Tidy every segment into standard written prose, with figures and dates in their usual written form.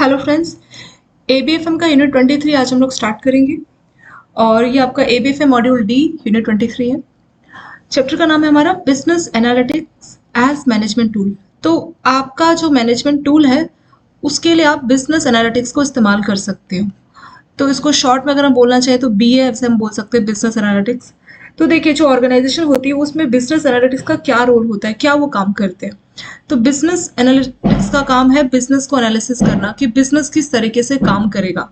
Hello friends, एबीएफएम का unit 23 आज हम लोग स्टार्ट करेंगे और ये आपका एबीएफएम मॉड्यूल डी यूनिट 23 है। चैप्टर का नाम है हमारा business analytics as management tool. तो आपका जो मैनेजमेंट टूल है उसके लिए आप बिजनेस एनालिटिक्स को इस्तेमाल कर सकते हो। तो इसको शॉर्ट में अगर हम बोलना चाहें तो बीए से हम बोल सकते हैं बिजनेस एनालिटिक्स। तो देखिए, जो ऑर्गेनाइजेशन होती है उसमें बिजनेस एनालिटिक्स का क्या रोल होता है, क्या वो काम करते हैं। तो बिजनेस एनालिटिक्स का काम है बिजनेस को एनालिसिस करना कि बिजनेस किस तरीके से काम करेगा,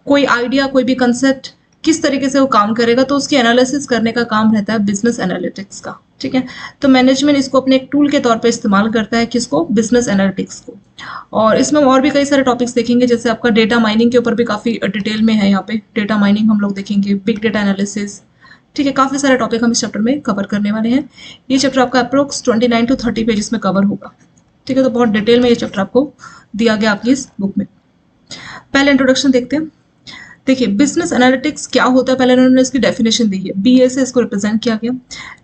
कोई आइडिया, कोई भी कंसेप्ट किस तरीके से वो काम करेगा, तो उसकी एनालिसिस करने का काम रहता है बिजनेस एनालिटिक्स का। ठीक है, तो मैनेजमेंट इसको अपने एक टूल के तौर पे इस्तेमाल करता है, किसको, बिजनेस एनालिटिक्स को। और इसमें और भी कई सारे टॉपिक्स देखेंगे, जैसे आपका डेटा माइनिंग के ऊपर भी काफ़ी डिटेल में है। यहाँ पे डेटा माइनिंग हम लोग देखेंगे, बिग डेटा एनालिसिस। ठीक है, काफ़ी सारे टॉपिक हम इस चैप्टर में कवर करने वाले हैं। ये चैप्टर आपका अप्रोक्स 29 to 30 पेजेस में कवर होगा। ठीक है, तो बहुत डिटेल में ये चैप्टर आपको दिया गया आपकी इस बुक में। पहले इंट्रोडक्शन देखते हैं। देखिए, बिजनेस एनालिटिक्स क्या होता है, पहले उन्होंने इसकी डेफिनेशन दी है, बीए से इसको रिप्रेजेंट किया गया।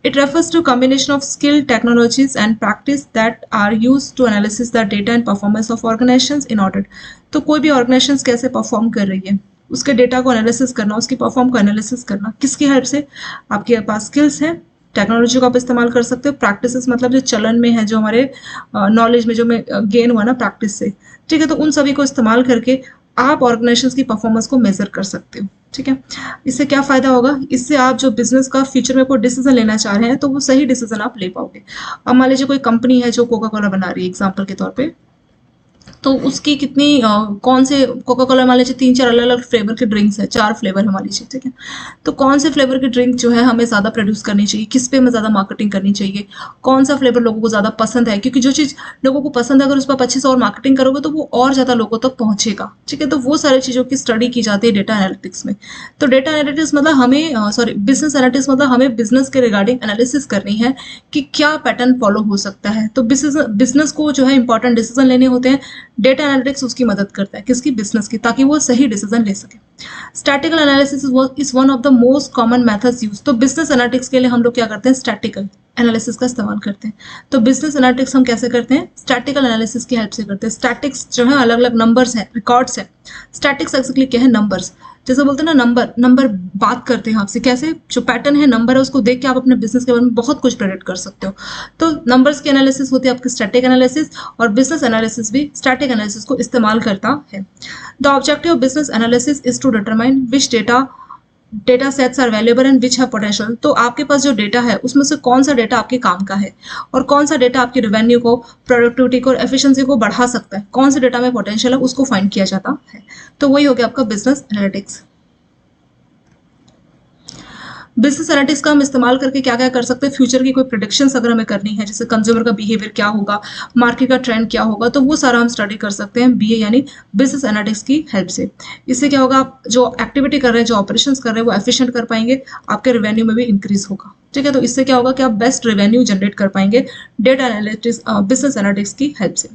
It refers to combination of skill, technologies and practice that are used to analysis the data and performance of organisations in order. तो कोई भी ऑर्गेनाइजेशन कैसे परफॉर्म कर रही है, उसके डेटा को एनालिसिस करना, उसकी परफॉर्म को एनालिसिस करना, किसकी हेल्प से, आपके पास स्किल्स हैं, टेक्नोलॉजी का आप इस्तेमाल कर सकते हो, प्रैक्टिसेस मतलब जो चलन में है, जो हमारे नॉलेज में जो में गेन हुआ ना प्रैक्टिस से। ठीक है, तो उन सभी को इस्तेमाल करके आप ऑर्गेनाइजेशंस की परफॉर्मेंस को मेजर कर सकते हो। ठीक है, इससे क्या फायदा होगा, इससे आप जो बिजनेस का फ्यूचर में कोई डिसीजन लेना चाह रहे हैं तो वो सही डिसीजन आप ले पाओगे। अब मान लीजिए कोई कंपनी है जो कोका कोला बना रही है एग्जाम्पल के तौर पे, तो उसकी कितनी कौन से कोका कोला मान लीजिए 3-4 अलग अलग फ्लेवर के ड्रिंक्स है, 4 फ्लेवर है मान लीजिए। ठीक है, तो कौन से फ्लेवर की ड्रिंक जो है हमें ज़्यादा प्रोड्यूस करनी चाहिए, किस पे हमें ज़्यादा मार्केटिंग करनी चाहिए, कौन सा फ्लेवर लोगों को ज़्यादा पसंद है, क्योंकि जो चीज़ लोगों को पसंद है अगर उस पर आप अच्छे से और मार्केटिंग करोगे तो वो और ज़्यादा लोगों तक पहुंचेगा। ठीक है, तो वो सारी चीज़ों की स्टडी की जाती है डेटा एनालिटिक्स में। तो डेटा एनालिटिक्स मतलब हमें बिजनेस एनालिटिक्स मतलब हमें बिजनेस के रिगार्डिंग एनालिसिस करनी है कि क्या पैटर्न फॉलो हो सकता है। तो बिजनेस को जो है इंपॉर्टेंट डिसीजन लेने होते हैं, डेटा एनालिटिक्स उसकी मदद करता है, किसकी, बिजनेस की, ताकि वो सही डिसीजन ले सके। Statistical analysis is one of the most common methods use. तो बिजनेस एनालिटिक्स के लिए हम लोग क्या करते हैं, स्टैटिकल एनालिसिस का इस्तेमाल करते हैं। तो बिजनेस एनालिटिक्स हम कैसे करते हैं, स्टैटिकल एनालिसिस की हेल्प से करते हैं। स्टैटिक्स जो है अलग अलग नंबर्स हैं, रिकॉर्ड्स हैं। स्टैटिक्स एक्चुअली क्या है, नंबर्स। जैसे बोलते हैं ना, नंबर नंबर बात करते हैं आपसे, कैसे, जो पैटर्न है नंबर है उसको देख के आप अपने बिजनेस के बारे में बहुत कुछ प्रेडिक्ट कर सकते हो। तो नंबर्स की एनालिसिस होती है आपकी स्टैटिक एनालिसिस, और बिजनेस एनालिसिस भी स्टैटिक एनालिसिस को इस्तेमाल करता है। The objective of business analysis is to determine which data sets are valuable and which है पोटेंशियल। तो आपके पास जो डेटा है उसमें से कौन सा डेटा आपके काम का है और कौन सा डेटा आपकी रेवेन्यू को, प्रोडक्टिविटी को और एफिशिएंसी को बढ़ा सकता है, कौन से डेटा में पोटेंशियल है, उसको फाइंड किया जाता है। तो वही हो गया आपका बिजनेस एनालिटिक्स। बिजनेस एनालिटिक्स का हम इस्तेमाल करके क्या क्या कर सकते हैं, फ्यूचर की कोई प्रिडिक्शंस अगर हमें करनी है, जैसे कंज्यूमर का बिहेवियर क्या होगा, मार्केट का ट्रेंड क्या होगा, तो वो सारा हम स्टडी कर सकते हैं बीए यानी बिजनेस एनालिटिक्स की हेल्प से। इससे क्या होगा, आप जो एक्टिविटी कर रहे हैं, जो ऑपरेशंस कर रहे हैं वो एफिशिएंट कर पाएंगे, आपके रेवेन्यू में भी इंक्रीज होगा। ठीक है, तो इससे क्या होगा कि आप बेस्ट रेवेन्यू जनरेट कर पाएंगे डेटा एनालिटिक्स, बिजनेस एनालिटिक्स की हेल्प से।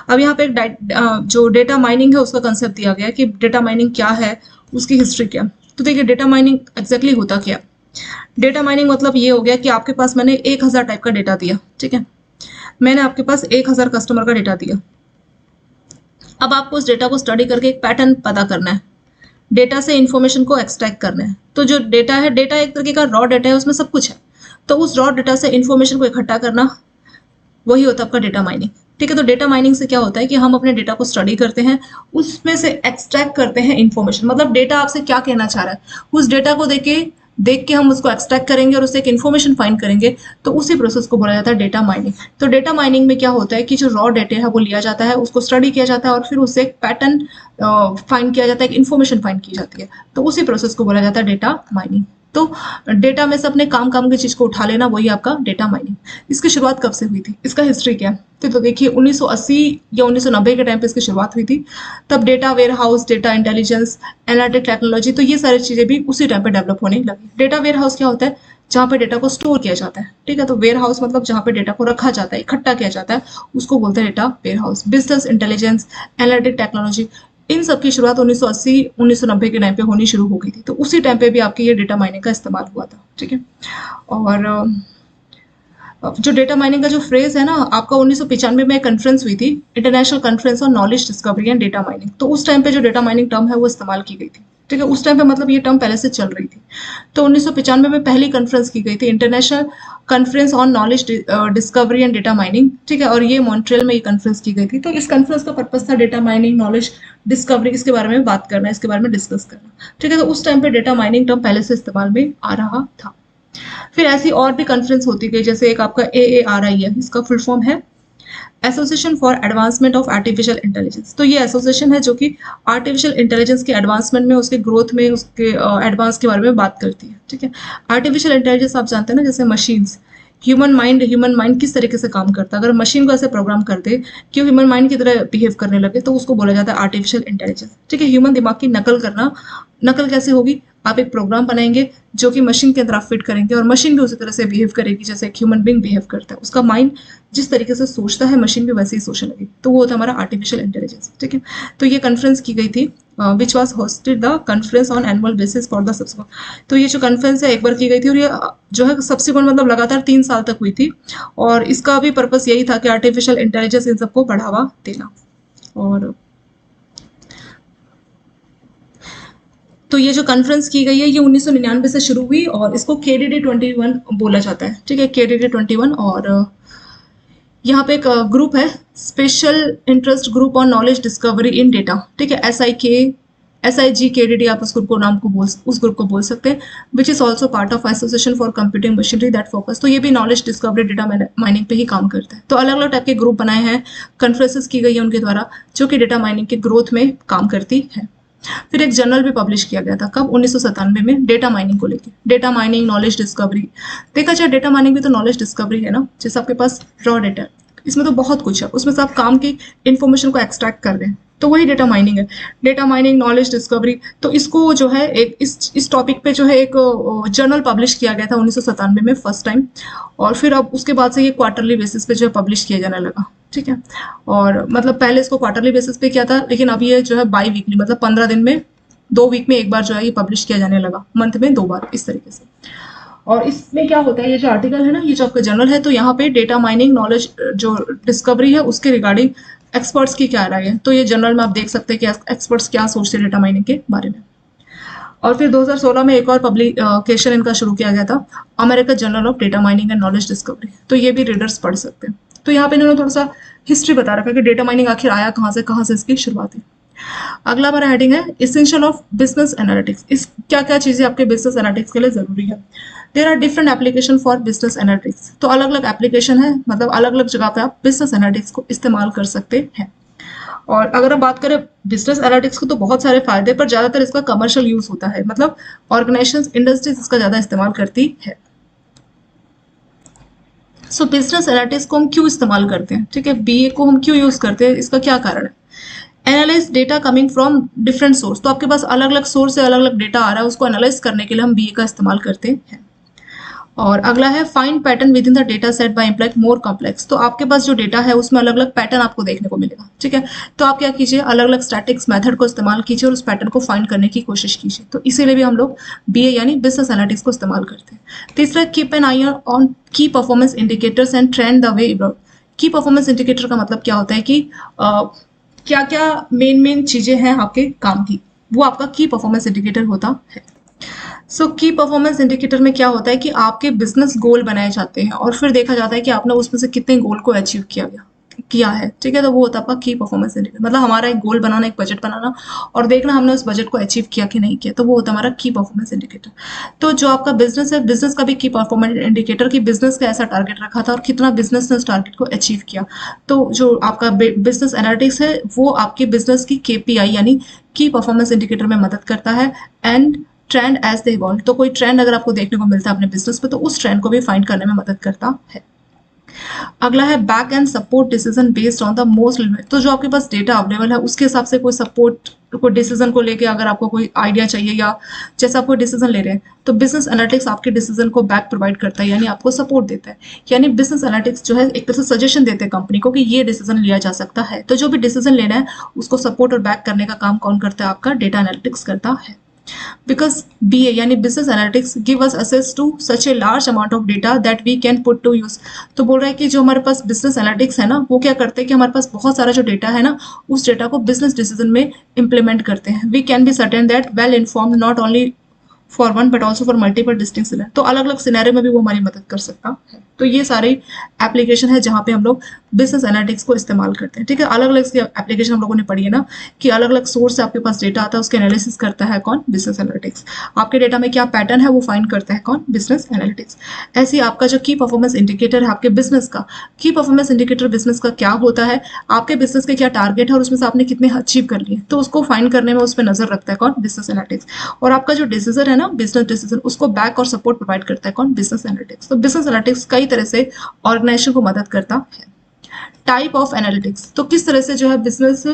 अब यहाँ पे एक जो डेटा माइनिंग है उसका कंसेप्ट दिया गया है कि डेटा माइनिंग क्या है, उसकी हिस्ट्री क्या। तो देखिए, डेटा माइनिंग एग्जैक्टली होता क्या। डेटा माइनिंग मतलब ये हो गया कि आपके पास मैंने 1000 टाइप का डेटा दिया। ठीक है, मैंने आपके पास 1000 कस्टमर का डेटा दिया। अब आपको उस डेटा को स्टडी करके एक पैटर्न पता करना है, डेटा से इंफॉर्मेशन को एक्सट्रैक्ट करना है। तो जो डेटा है, डेटा एक तरीके का रॉ डेटा है, उसमें सब कुछ है। तो उस रॉ डेटा से इंफॉर्मेशन को इकट्ठा करना, वही होता है आपका डेटा माइनिंग। ठीक है, तो डेटा माइनिंग से क्या होता है कि हम अपने डेटा को स्टडी करते हैं, उसमें से एक्सट्रैक्ट करते हैं इंफॉर्मेशन। मतलब डेटा आपसे क्या कहना चाह रहा है, उस डेटा को देख के हम उसको एक्सट्रैक्ट करेंगे और उससे एक इन्फॉर्मेशन फाइंड करेंगे। तो उसी प्रोसेस को बोला जाता है डेटा माइनिंग। तो डेटा माइनिंग में क्या होता है कि जो रॉ डेटा है वो लिया जाता है, उसको स्टडी किया जाता है और फिर उससे एक पैटर्न फाइंड किया जाता है, एक इन्फॉर्मेशन फाइंड की जाती है। तो उसी प्रोसेस को बोला जाता है डेटा माइनिंग। तो डेटा में से अपने काम की चीज को उठा लेना, वही आपका डेटा माइनिंग। इसकी शुरुआत कब से हुई थी, इसका हिस्ट्री क्या है। तो देखिए 1980 या 1990 के टाइम पे इसकी शुरुआत हुई थी। तब data warehouse, data intelligence, analytic technology, तो ये सारी चीजें भी उसी टाइम पे डेवलप होने लगी। डेटा वेयर हाउस क्या होता है, जहाँ पे डेटा को स्टोर किया जाता है। ठीक है, तो वेयर हाउस मतलब जहाँ पे डेटा को रखा जाता है, इकट्ठा किया जाता है, उसको बोलते हैं data warehouse. Business intelligence, analytic technology, इन सब की शुरुआत 1980 1990 के टाइम पे होनी शुरू हो गई थी। तो उसी टाइम पे भी आपके ये डेटा माइनिंग का इस्तेमाल हुआ था। ठीक है, और जो डेटा माइनिंग का जो फ्रेज है ना, आपका 1995 में एक कॉन्फ्रेंस हुई थी, international conference on knowledge discovery and data mining. तो उस टाइम पे जो डेटा माइनिंग टर्म है वो इस्तेमाल की गई थी। ठीक है, उस टाइम पे मतलब ये टर्म पहले से चल रही थी। तो 1995 में पहली कॉन्फ्रेंस की गई थी, international conference on knowledge discovery and data mining. ठीक है, और ये मॉन्ट्रियल में ये कॉन्फ्रेंस की गई थी। तो इस कॉन्फ्रेंस का पर्पस था डेटा माइनिंग, नॉलेज डिस्कवरी, इसके बारे में बात करना, इसके बारे में डिस्कस करना। ठीक है, तो उस टाइम पे डेटा माइनिंग टर्म पहले से इस्तेमाल में आ रहा था। फिर ऐसी और भी कॉन्फ्रेंस होती गई, जैसे एक आपका AARI है, इसका फुल फॉर्म है association for advancement of artificial intelligence. तो ये एसोसिएशन है जो कि आर्टिफिशियल इंटेलिजेंस के एडवांसमेंट में, उसके ग्रोथ में, उसके एडवांस के बारे में बात करती है। ठीक है, आर्टिफिशियल इंटेलिजेंस आप जानते हैं ना, जैसे मशीन्स, ह्यूमन माइंड किस तरीके से काम करता है। अगर मशीन को ऐसे प्रोग्राम कर दे कि वो ह्यूमन माइंड की तरह बिहेव करने लगे, तो उसको बोला जाता है आर्टिफिशियल इंटेलिजेंस। ठीक है, ह्यूमन दिमाग की नकल करना। नकल कैसे होगी? आप एक प्रोग्राम बनाएंगे जो कि मशीन के अंदर आप फिट करेंगे, और मशीन भी उसी तरह से बिहेव करेगी जैसे एक ह्यूमन बीइंग बिहेव करता है। उसका माइंड जिस तरीके से सोचता है, मशीन भी वैसे ही सोचने लगी। तो वो होता है हमारा आर्टिफिशियल इंटेलिजेंस। ठीक है, तो ये कॉन्फ्रेंस की गई थी, which was hosted the conference on annual basis for the subsequent. तो ये जो कॉन्फ्रेंस है एक बार की गई थी, और ये जो है सब्सिक्वेंट मतलब लगातार 3 साल तक हुई थी। और इसका भी पर्पस यही था कि आर्टिफिशियल इंटेलिजेंस इन सबको बढ़ावा देना। और तो ये जो कॉन्फ्रेंस की गई है ये 1999 से शुरू हुई, और इसको KDD 21 बोला जाता है। ठीक है, KDD 21। और यहाँ पे एक ग्रुप है, special interest group on knowledge discovery in data. ठीक है, SIGKDD आप उस ग्रुप को बोल सकते हैं, which is also part of association for computing machinery that focus. तो ये भी नॉलेज डिस्कवरी डेटा माइनिंग पे ही काम करता है। तो अलग अलग टाइप के ग्रुप बनाए हैं, कॉन्फ्रेंसेस की गई है उनके द्वारा, जो कि डेटा माइनिंग के ग्रोथ में काम करती है। फिर एक जर्नल भी पब्लिश किया गया था, कब? 1997 में, डेटा माइनिंग को लेकर। Data mining, knowledge discovery. देखा जाए डेटा माइनिंग भी तो नॉलेज डिस्कवरी है ना। जैसे आपके पास रॉ डेटा है, इसमें तो बहुत कुछ है, उसमें से आप काम की इंफॉर्मेशन को एक्सट्रैक्ट कर रहे हैं, तो वही डेटा माइनिंग है। Data mining, knowledge discovery. तो इसको जो है एक इस टॉपिक पे जो है एक जर्नल पब्लिश किया गया था 1997 में फर्स्ट टाइम। और फिर अब उसके बाद से ये क्वार्टरली बेसिस पे जो है पब्लिश किया जाने लगा। ठीक है, और मतलब पहले इसको क्वार्टरली बेसिस पे किया था, लेकिन अब ये जो है बाई वीकली, मतलब 15 दिन में, 2 वीक में एक बार जो है ये पब्लिश किया जाने लगा, मंथ में 2 बार, इस तरीके से। और इसमें क्या होता है, ये जो आर्टिकल है ना, ये जो आपका जर्नल है, तो यहाँ पे डेटा माइनिंग, नॉलेज जो डिस्कवरी है, उसके रिगार्डिंग एक्सपर्ट्स की क्या राय है। तो ये जर्नल में आप देख सकते हैं कि एक्सपर्ट्स क्या सोचते हैं डेटा माइनिंग के बारे में। और फिर 2016 में एक और पब्लिकेशन इनका शुरू किया गया था, American journal of data mining and knowledge discovery. तो ये भी रीडर्स पढ़ सकते हैं। तो यहाँ पे इन्होंने थोड़ा सा हिस्ट्री बता रखा है कि डेटा माइनिंग आखिर आया कहाँ से इसकी शुरुआत हुई। अगला हमारा हेडिंग है इसेंशियल ऑफ बिजनेस एनालिटिक्स। इस क्या क्या चीजें आपके बिजनेस एनालिटिक्स के लिए जरूरी है। There are different application for business analytics. तो अलग अलग एप्लीकेशन है, मतलब अलग अलग जगह पे आप बिजनेस एनालिटिक्स को इस्तेमाल कर सकते हैं। और अगर हम बात करें बिजनेस एनालिटिक्स को, तो बहुत सारे फायदे, पर ज्यादातर इसका कमर्शियल यूज होता है, मतलब ऑर्गेनाइजेशन, इंडस्ट्रीज इसका ज्यादा इस्तेमाल करती है। सो बिजनेस एनालिटिक्स को हम क्यों इस्तेमाल करते हैं? ठीक है, BA को हम क्यों यूज करते हैं, इसका क्या कारण है? Analyse data coming from different source. तो आपके पास अलग अलग सोर्स से अलग अलग डेटा आ रहा है, उसको एनालाइज करने के लिए हम BA का इस्तेमाल करते हैं। और अगला है find pattern within the data set by employing more complex. तो आपके पास जो डेटा है उसमें अलग अलग पैटर्न आपको देखने को मिलेगा। ठीक है, तो आप क्या कीजिए, अलग अलग स्टैटिक्स मेथड को इस्तेमाल कीजिए और उस पैटर्न को फाइंड करने की कोशिश कीजिए। तो इसीलिए भी हम लोग BA यानी बिजनेस एनालिटिक्स को इस्तेमाल करते हैं। तीसरा, कीप एन आई ऑन की performance indicators and trend the way evolve. की परफॉर्मेंस इंडिकेटर का मतलब क्या होता है कि क्या क्या मेन चीजें हैं आपके काम की, वो आपका की परफॉर्मेंस इंडिकेटर होता है। सो की परफॉर्मेंस इंडिकेटर में क्या होता है कि आपके बिजनेस गोल बनाए जाते हैं, और फिर देखा जाता है कि आपने उसमें से कितने गोल को अचीव किया है। ठीक है, तो वो होता है आपका की परफॉर्मेंस इंडिकेटर। मतलब हमारा एक गोल बनाना, एक बजट बनाना, और देखना हमने उस बजट को अचीव किया कि नहीं किया, तो वो होता है हमारा की परफॉर्मेंस इंडिकेटर। तो जो आपका बिजनेस है, बिजनेस का भी की परफॉर्मेंस इंडिकेटर, की बिजनेस का ऐसा टारगेट रखा था और कितना बिजनेस ने उस टारगेट को अचीव किया। तो जो आपका बिजनेस एनालिटिक्स है, वो आपके बिजनेस की KPI यानी की परफॉर्मेंस इंडिकेटर में मदद करता है। And trend as they evolve. तो कोई ट्रेंड अगर आपको देखने को मिलता है अपने बिजनेस पे, तो उस ट्रेंड को भी फाइंड करने में मदद करता है। अगला है back and support decision based on the most limit. तो जो आपके पास डेटा अवेलेबल है उसके हिसाब से कोई सपोर्ट, कोई डिसीजन को लेके अगर आपको कोई आइडिया चाहिए या जैसे आप कोई डिसीजन ले रहे हैं, तो बिजनेस एनालिटिक्स आपके डिसीजन को बैक प्रोवाइड करता है, यानी आपको सपोर्ट देता है। यानी बिजनेस एनालिटिक्स जो है एक तरह से सजेशन देते हैं कंपनी को कि ये डिसीजन लिया जा सकता है। तो जो भी डिसीजन लेना है उसको सपोर्ट और बैक करने का काम कौन करता है? आपका डेटा एनालिटिक्स करता है। बिकॉज BA यानी business analytics give us access to such a large amount of data that we can put to use. तो बोल रहा है कि जो हमारे पास बिजनेस एनालिटिक्स है ना, वो क्या करते हैं कि हमारे पास बहुत सारा जो डेटा है ना, उस डेटा को बिजनेस डिसीजन में इंप्लीमेंट करते हैं। We can be certain that well informed not only for one but also for multiple distinct scenario. तो अलग अलग सिनेरियो में भी वो हमारी मदद कर सकता है। तो ये सारी एप्लीकेशन है जहाँ पे हम लोग बिजनेस एनालिटिक्स को इस्तेमाल करते हैं। ठीक है, अलग अलग एप्लीकेशन हम लोगों ने पढ़ी है ना, कि अलग अलग सोर्स से आपके पास डेटा आता है, उसके एनालिसिस करता है कौन, बिजनेस एनालिटिक्स। आपके डेटा में क्या पैटर्न है वो फाइंड करता है कौन, बिजनेस एनालिटिक्स। ऐसे ही आपका जो की परफॉर्मेंस इंडिकेटर है आपके बिजनेस का, की परफॉर्मेंस इंडिकेटर बिजनेस का क्या होता है, आपके बिजनेस के क्या टारगेट है और उसमें से आपने कितने अचीव कर लिए, तो उसको फाइंड करने में उस पर नजर रखता है कौन, बिजनेस एनालिटिक्स। और आपका जो डिसीजन है ना, बिजनेस डिसीजन, उसको बैक और सपोर्ट प्रोवाइड करता है कौन, बिजनेस एनालिटिक्स। तो बिजनेस एनालिटिक्स कई तरह से ऑर्गेनाइजेशन को मदद करता है। टाइप ऑफ एनालिटिक्स, तो किस तरह से जो है बिजनेस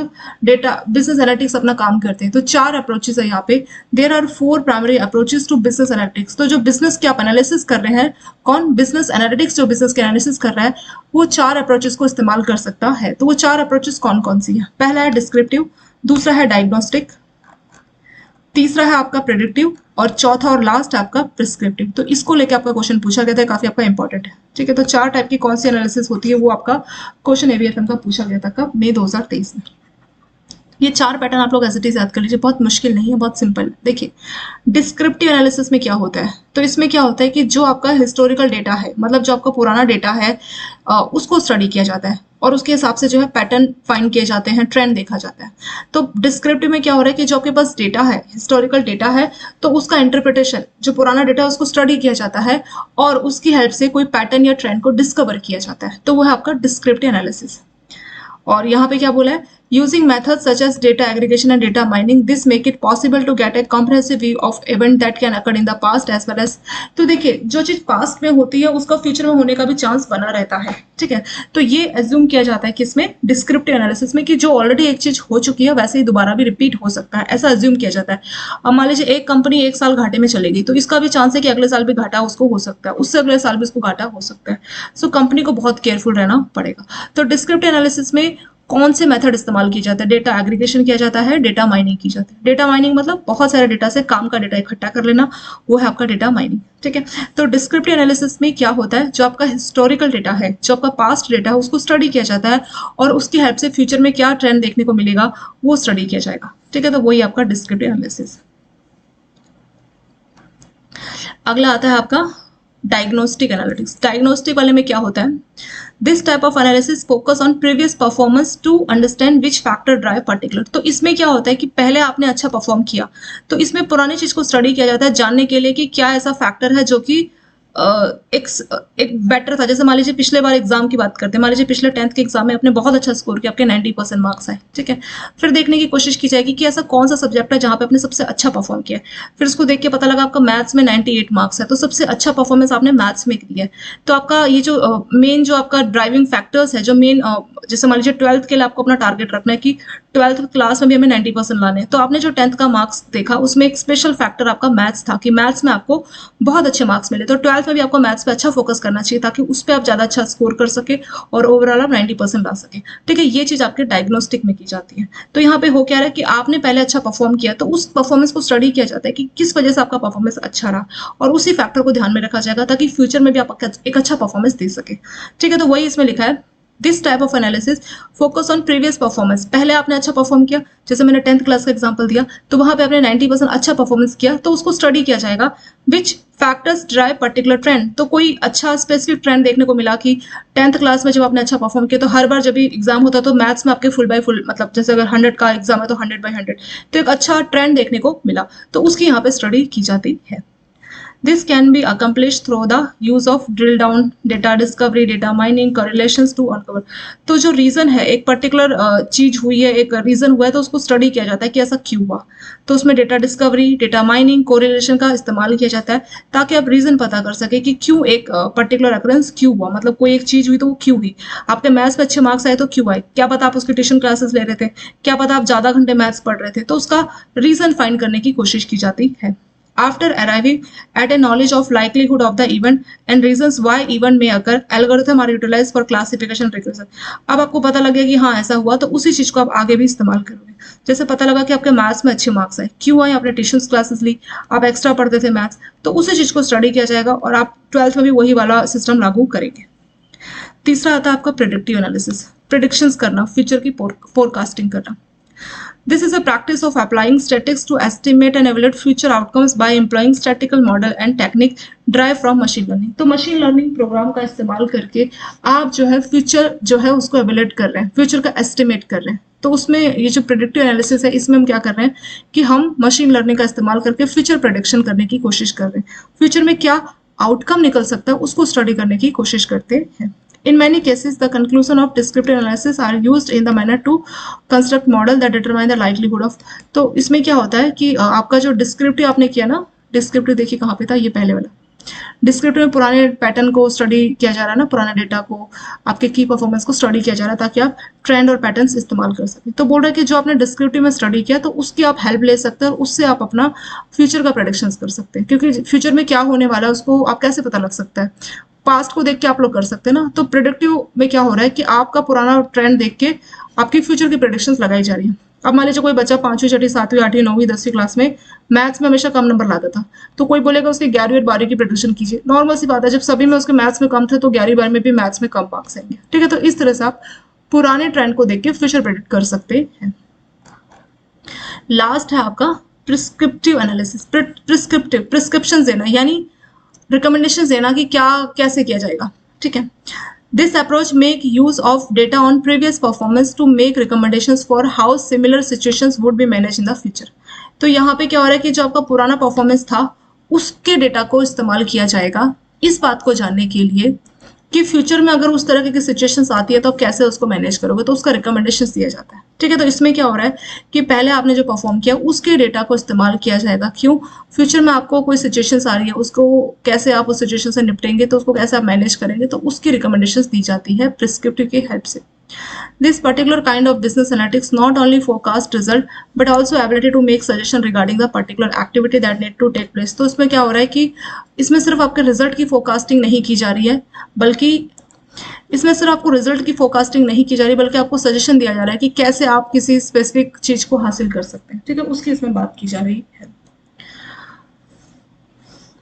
एनालिटिक्स अपना काम करते हैं। तो 4 अप्रोचेस है यहाँ पे। There are 4 primary approaches to business analytics. तो जो बिजनेस के आप एनालिसिस कर रहे हैं, कौन, बिजनेस एनालिटिक्स जो बिजनेस के एनालिसिस कर रहा है, वो 4 अप्रोचेस को इस्तेमाल कर सकता है। तो वो 4 अप्रोचेस कौन कौन सी है? पहला है डिस्क्रिप्टिव, दूसरा है डायग्नोस्टिक, तीसरा है आपका प्रेडिक्टिव, और चौथा और लास्ट आपका प्रिस्क्रिप्टिव। तो इसको लेके आपका क्वेश्चन पूछा गया था, काफी आपका इंपॉर्टेंट है। ठीक है, तो 4 टाइप की कौन सी एनालिसिस होती है वो आपका क्वेश्चन ABFM का पूछा गया था कब, मई 2023 में। ये 4 पैटर्न आप लोग एज इट इज याद कर लीजिए, बहुत मुश्किल नहीं है, बहुत सिंपल है। देखिए डिस्क्रिप्टिव एनालिसिस में क्या होता है, तो इसमें क्या होता है कि जो आपका हिस्टोरिकल डेटा है, मतलब जो आपका पुराना डेटा है, उसको स्टडी किया जाता है और उसके हिसाब से जो है पैटर्न फाइंड किए जाते हैं, ट्रेंड देखा जाता है। तो डिस्क्रिप्टिव में क्या हो रहा है कि जो आपके पास डेटा है, हिस्टोरिकल डेटा है, तो उसका इंटरप्रिटेशन, जो पुराना डेटा है उसको स्टडी किया जाता है और उसकी हेल्प से कोई पैटर्न या ट्रेंड को डिस्कवर किया जाता है। तो वो है आपका डिस्क्रिप्टिव एनालिसिस। और यहाँ पे क्या बोला है, using methods such as data aggregation and data mining this make it possible to get a comprehensive view of event that can occur in the past as well as. तो देखिए जो चीज पास्ट में होती है उसका फ्यूचर में होने का भी चांस बना रहता है। ठीक है, तो ये एज्यूम किया जाता है किसमें, डिस्क्रिप्टिव एनालिसिस में, कि जो ऑलरेडी एक चीज हो चुकी है वैसे ही दोबारा भी रिपीट हो सकता है, ऐसा एज्यूम किया जाता है। अब मान लीजिए एक कंपनी 1 साल घाटे में चलेगी, तो इसका भी चांस है कि अगले साल भी घाटा उसको हो सकता है, उससे अगले साल भी उसको घाटा हो सकता है। सो कंपनी को बहुत केयरफुल रहना पड़ेगा। तो डिस्क्रिप्टिव एनालिसिस में कौन से मेथड इस्तेमाल किए जाते हैं, डेटा एग्रीगेशन किया जाता है, डेटा माइनिंग की जाती है। डेटा माइनिंग मतलब बहुत सारे डेटा से काम का डेटा इकट्ठा कर लेना, वो है आपका डेटा माइनिंग। ठीक है, तो डिस्क्रिप्टिव एनालिसिस में क्या होता है, जो आपका हिस्टोरिकल डेटा है, जो आपका पास्ट डेटा है, उसको स्टडी किया जाता है और उसकी हेल्प से फ्यूचर में क्या ट्रेंड देखने को मिलेगा वो स्टडी किया जाएगा। ठीक है, तो वही आपका डिस्क्रिप्टिव एनालिसिस। अगला आता है आपका डायग्नोस्टिक एनालिटिक्स। डायग्नोस्टिक वाले में क्या होता है, this type of analysis focus on previous performance to understand which factor drive particular. तो इसमें क्या होता है कि पहले आपने अच्छा परफॉर्म किया, तो इसमें पुरानी चीज को स्टडी किया जाता है जानने के लिए कि क्या ऐसा फैक्टर है जो कि एक बेटर था। जैसे मान लीजिए पिछले बार एग्जाम की बात करते हैं, मान लीजिए पिछले 10th के एग्जाम में आपने बहुत अच्छा स्कोर किया, आपके 90% मार्क्स आए। ठीक है, फिर देखने की कोशिश की जाएगी कि ऐसा कौन सा सब्जेक्ट है जहां पे आपने सबसे अच्छा परफॉर्म किया। फिर उसको देख के पता लगा आपका मैथ्स में 98 मार्क्स है, तो सबसे अच्छा परफॉर्मेंस आपने मैथ्स में किया है। तो आपका ये जो मेन जो आपका ड्राइविंग फैक्टर्स है, जो मेन जैसे मान लीजिए 12th के लिए आपको अपना टारगेट रखना है कि 12th क्लास में भी हमें 90% लाने, तो आपने जो 10th का मार्क्स देखा उसमें एक स्पेशल फैक्टर आपका मैथ्स था कि मैथ्स में आपको बहुत अच्छे मार्क्स मिले। तो 12th में भी आपको मैथ्स पे अच्छा फोकस करना चाहिए ताकि उस पर आप ज्यादा अच्छा स्कोर कर सके और ओवरऑल आप 90% ला सके। ठीक है, ये चीज आपके डायग्नोस्टिक में की जाती है। तो यहाँ पे हो क्या रहा है कि आपने पहले अच्छा परफॉर्म किया, तो उस परफॉर्मेंस को स्टडी किया जाता है कि किस वजह से आपका परफॉर्मेंस अच्छा रहा और उसी फैक्टर को ध्यान में रखा जाएगा ताकि फ्यूचर में भी आप एक अच्छा परफॉर्मेंस दे सके। ठीक है, तो वही इसमें लिखा है, this type of analysis focus on previous performance. पहले आपने अच्छा परफॉर्म किया, जैसे मैंने 10th क्लास का एग्जांपल दिया, तो वहां पे आपने 90% अच्छा परफॉर्मेंस किया, तो उसको स्टडी किया जाएगा विच फैक्टर्स ड्राइव पर्टिकुलर ट्रेंड। तो कोई अच्छा स्पेसिफिक ट्रेंड देखने को मिला कि 10th क्लास में जब आपने अच्छा परफॉर्म किया तो हर बार जब भी एग्जाम होता तो मैथ्स में आपके फुल बाय फुल, मतलब जैसे अगर 100 का एग्जाम है तो 100/100, तो एक अच्छा ट्रेंड देखने को मिला, तो उसकी यहाँ पे स्टडी की जाती है। This can be accomplished through the use of drill down, data discovery, data mining, correlations to uncover। तो जो रीजन है, एक पर्टिकुलर चीज हुई है, एक रीजन हुआ है, तो उसको स्टडी किया जाता है कि ऐसा क्यों हुआ। तो उसमें data discovery, data mining, correlation का इस्तेमाल किया जाता है ताकि आप रीजन पता कर सके कि क्यों एक पर्टिकुलर अकरेंस क्यों हुआ, मतलब कोई एक चीज हुई तो वो क्यों हुई। आपके मैथ्स पे अच्छे मार्क्स आए तो क्यों आए, क्या पता आप उसकी ट्यूशन क्लासेस ले रहे थे, क्या पता आप ज्यादा घंटे मैथ्स पढ़ रहे थे, तो उसका रीजन फाइंड करने की कोशिश की जाती है। After arriving at a knowledge of likelihood of the event and reasons why event may occur, algorithm are utilized for classification regression. अब आपको पता लगे कि हाँ ऐसा हुआ, तो उसी चीज को आप आगे भी इस्तेमाल करोगे. जैसे पता लगा कि आपके मैथ्स में अच्छे मार्क्स आए, क्यों आए? आपने ट्यूशन क्लासेस ली, आप एक्स्ट्रा पढ़ते थे मैथ्स, तो उसी चीज को स्टडी किया जाएगा और आप 12th में भी वही वाला सिस्टम लागू करेंगे. तीसरा आता है आपका प्रेडिक्टिव एनालिसिस, प्रेडिक्शंस करना, फ्यूचर की फोरकास्टिंग करना. This is a practice of applying statistics to estimate and evaluate future outcomes by employing statistical model and technique derived from machine learning. तो मशीन लर्निंग प्रोग्राम का इस्तेमाल करके आप जो है फ्यूचर जो है उसको एवेल्यूएट कर रहे हैं, फ्यूचर का एस्टिमेट कर रहे हैं. तो उसमें ये जो प्रेडिक्टिव एनालिसिस है, इसमें हम क्या कर रहे हैं कि हम मशीन लर्निंग का इस्तेमाल करके फ्यूचर प्रेडिक्शन करने की कोशिश कर रहे हैं. फ्यूचर में क्या आउटकम निकल सकता है उसको स्टडी करने की कोशिश करते हैं. In many cases, the conclusion of descriptive analysis are used in the manner to construct model that determine the likelihood of. तो इसमें क्या होता है कि आपका जो डिस्क्रिप्टिव आपने किया ना, डिस्क्रिप्टिव देखिए कहाँ पे था, ये पहले वाला. डिस्क्रिप्टिव में पुराने पैटर्न को स्टडी किया जा रहा है ना, पुराने डेटा को, आपके की परफॉर्मेंस को स्टडी किया जा रहा है ताकि आप ट्रेंड और पैटर्न्स इस्तेमाल कर सकें. तो बोल रहा है कि जो आपने डिस्क्रिप्टिव में स्टडी किया तो उसकी आप हेल्प ले सकते हैं और उससे आप अपना फ्यूचर का प्रेडिक्शंस कर सकते हैं, क्योंकि फ्यूचर में क्या होने वाला है उसको आप कैसे पता लग सकता है, पास्ट को देख के आप लोग कर सकते हैं ना. तो प्रेडिक्टिव में क्या हो रहा है कि आपका पुराना ट्रेंड देख के आपकी फ्यूचर की प्रेडिक्शंस लगाई जा रही है. अब मान लीजिए कोई बच्चा 5वीं 6वीं 7वीं 8वीं 9वीं 10वीं क्लास में मैथ्स में हमेशा कम नंबर लाता था, तो कोई बोलेगा उसके 11वीं और 12वीं की प्रेडिक्शन कीजिए. नॉर्मल सी बात है, जब सभी में उसके मैथ्स में कम थे तो 11वीं 12वीं में भी मैथ्स में कम मार्क्स आएंगे. ठीक है, तो इस तरह से आप पुराने ट्रेंड को देख के फ्यूचर प्रेडिक्ट कर सकते हैं. लास्ट है आपका प्रिस्क्रिप्टिव एनालिसिस. प्रिस्क्रिप्टिव, प्रिस्क्रिप्शन देना यानी रिकमेंडेशन देना कि क्या कैसे किया जाएगा. ठीक है, this approach make use of data on previous performance to make recommendations for how similar situations would be manage in the future. तो यहाँ पे क्या हो रहा है कि जो आपका पुराना परफॉर्मेंस था उसके डेटा को इस्तेमाल किया जाएगा इस बात को जानने के लिए कि फ्यूचर में अगर उस तरह की सिचुएशंस आती है तो आप कैसे उसको मैनेज करोगे, तो उसका रिकमेंडेशन दिया जाता है. ठीक है, तो इसमें क्या हो रहा है कि पहले आपने जो परफॉर्म किया उसके डेटा को इस्तेमाल किया जाएगा. क्यों? फ्यूचर में आपको कोई सिचुएशंस आ रही है उसको कैसे आप उस सिचुएशन से निपटेंगे, तो उसको कैसे आप मैनेज करेंगे, तो उसकी रिकमेंडेशंस दी जाती है प्रिस्क्रिप्टिव की हेल्प से. This particular kind of business analytics not only forecast result but also ability to make suggestion regarding the particular activity that need to take place. तो इसमें क्या हो रहा है कि इसमें सिर्फ आपके रिजल्ट की फोरकास्टिंग नहीं की जा रही है, बल्कि इसमें सिर्फ आपको रिजल्ट की फोरकास्टिंग नहीं की जा रही बल्कि आपको सजेशन दिया जा रहा है कि कैसे आप किसी स्पेसिफिक चीज को हासिल कर सकते हैं. ठीक है, उसकी इसमें बात की जा रही है.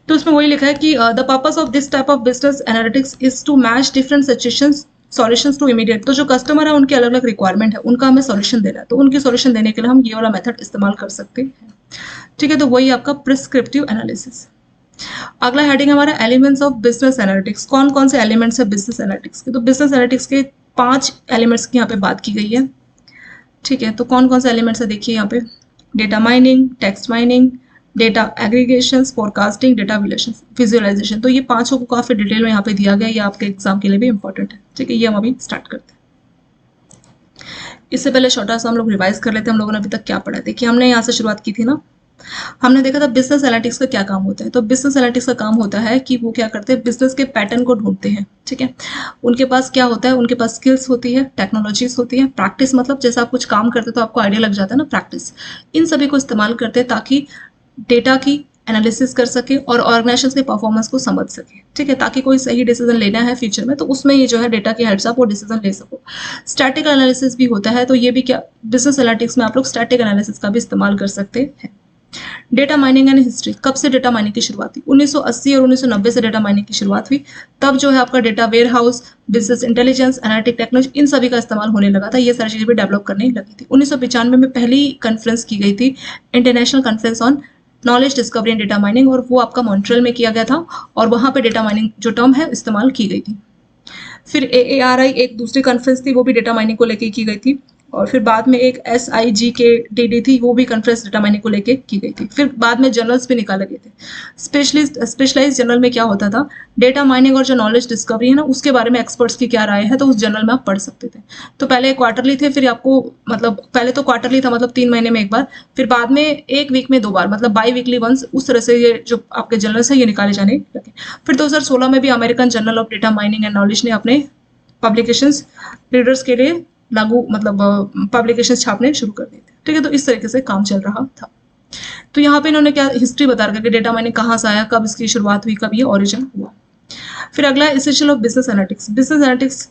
तो इसमें वही लिखा है कि the purpose of this type of business analytics is to match different situations solutions to immediate. तो जो कस्टमर है उनके अलग अलग रिक्वायरमेंट है, उनका हमें सॉल्यूशन देना है, तो उनकी सॉल्यूशन देने के लिए हम ये वाला मेथड इस्तेमाल कर सकते हैं. ठीक है, तो वही आपका प्रिस्क्रिप्टिव एनालिसिस. अगला हेडिंग हमारा एलिमेंट्स ऑफ बिजनेस एनालिटिक्स. कौन कौन से एलिमेंट्स है बिजनेस एनालिटिक्स के? तो बिजनेस एनालिटिक्स के 5 एलिमेंट्स की यहाँ पे बात की गई है. ठीक है, तो कौन कौन से एलिमेंट्स है देखिए यहाँ पे. Data mining, text mining, data aggregation, forecasting, data visualisation. तो ये 5 को काफी डिटेल में यहाँ पे दिया गया, ये आपके एग्जाम के लिए भी इंपॉर्टेंट है. ठीक है, ये हम अभी स्टार्ट करते हैं. इससे पहले छोटा सा हम लोग रिवाइज कर लेते हैं हम लोगों ने अभी तक क्या पढ़ा है. देखिए हमने यहाँ से शुरुआत की थी ना, हमने देखा था बिजनेस एनालिटिक्स का क्या काम होता है. तो बिजनेस एनालिटिक्स का काम होता है कि वो क्या करते हैं, बिजनेस के पैटर्न को ढूंढते हैं. ठीक है, उनके पास क्या होता है, उनके पास स्किल्स होती है, टेक्नोलॉजीज होती है, प्रैक्टिस मतलब जैसे आप कुछ काम करते तो आपको आइडिया लग जाता है ना, प्रैक्टिस. इन सभी को इस्तेमाल करते हैं ताकि डेटा की एनालिसिस कर सके और ऑर्गेनाइजेशन के परफॉर्मेंस को समझ सके. ठीक है, ताकि कोई सही डिसीजन लेना है फ्यूचर में तो उसमें ये जो है डेटा की हेल्प से आप वो डिसीजन ले सको. स्टैटिक एनालिसिस भी होता है, तो ये भी क्या बिजनेस एनालिटिक्स में आप लोग स्टैटिक एनालिसिस का भी इस्तेमाल कर सकते हैं. Data mining and history. कब से डेटा माइनिंग की शुरुआत हुई? 1980 और 1990 से डेटा माइनिंग की शुरुआत हुई. तब जो है आपका data warehouse, business intelligence, analytic technology, इन सभी का इस्तेमाल होने लगा था. ये सारी चीजें भी डेवलप करने लगी थी. 1995 में पहली कॉन्फ्रेंस की गई थी, international conference on knowledge discovery and data mining, और वो आपका मॉन्ट्रियल में किया गया था और वहां पे डेटा माइनिंग जो टर्म है इस्तेमाल की गई थी. फिर AARI एक दूसरी कॉन्फ्रेंस थी, वो भी डेटा माइनिंग को लेके की गई थी. और फिर बाद में एक SIGKDD थी, वो भी कॉन्फ्रेंस डेटा माइनिंग को लेके की गई थी. फिर बाद में जर्नल्स भी निकाले गए थे. स्पेशलाइज्ड जर्नल में क्या होता था, डेटा माइनिंग और जो नॉलेज डिस्कवरी है ना उसके बारे में एक्सपर्ट्स की क्या राय है, तो उस जर्नल में आप पढ़ सकते थे. तो पहले क्वार्टरली थे, फिर आपको मतलब पहले तो क्वार्टरली था मतलब 3 महीने में एक बार, फिर बाद में 1 वीक में 2 बार मतलब बाई वीकली वंस, उस तरह से ये जो आपके जर्नल्स है ये निकाले जाने लगे. फिर 2016 में भी American journal of data mining and knowledge ने अपने पब्लिकेशंस रीडर्स के लिए लागू मतलब पब्लिकेशन छापने शुरू कर दिए थे. ठीक है, तो इस तरीके से काम चल रहा था. तो यहाँ पे इन्होंने क्या हिस्ट्री बता रखा है कि डेटा माइनिंग कहाँ से आया, कब इसकी शुरुआत हुई, कब ये ओरिजिन हुआ। फिर अगला है essential of business analytics. Business analytics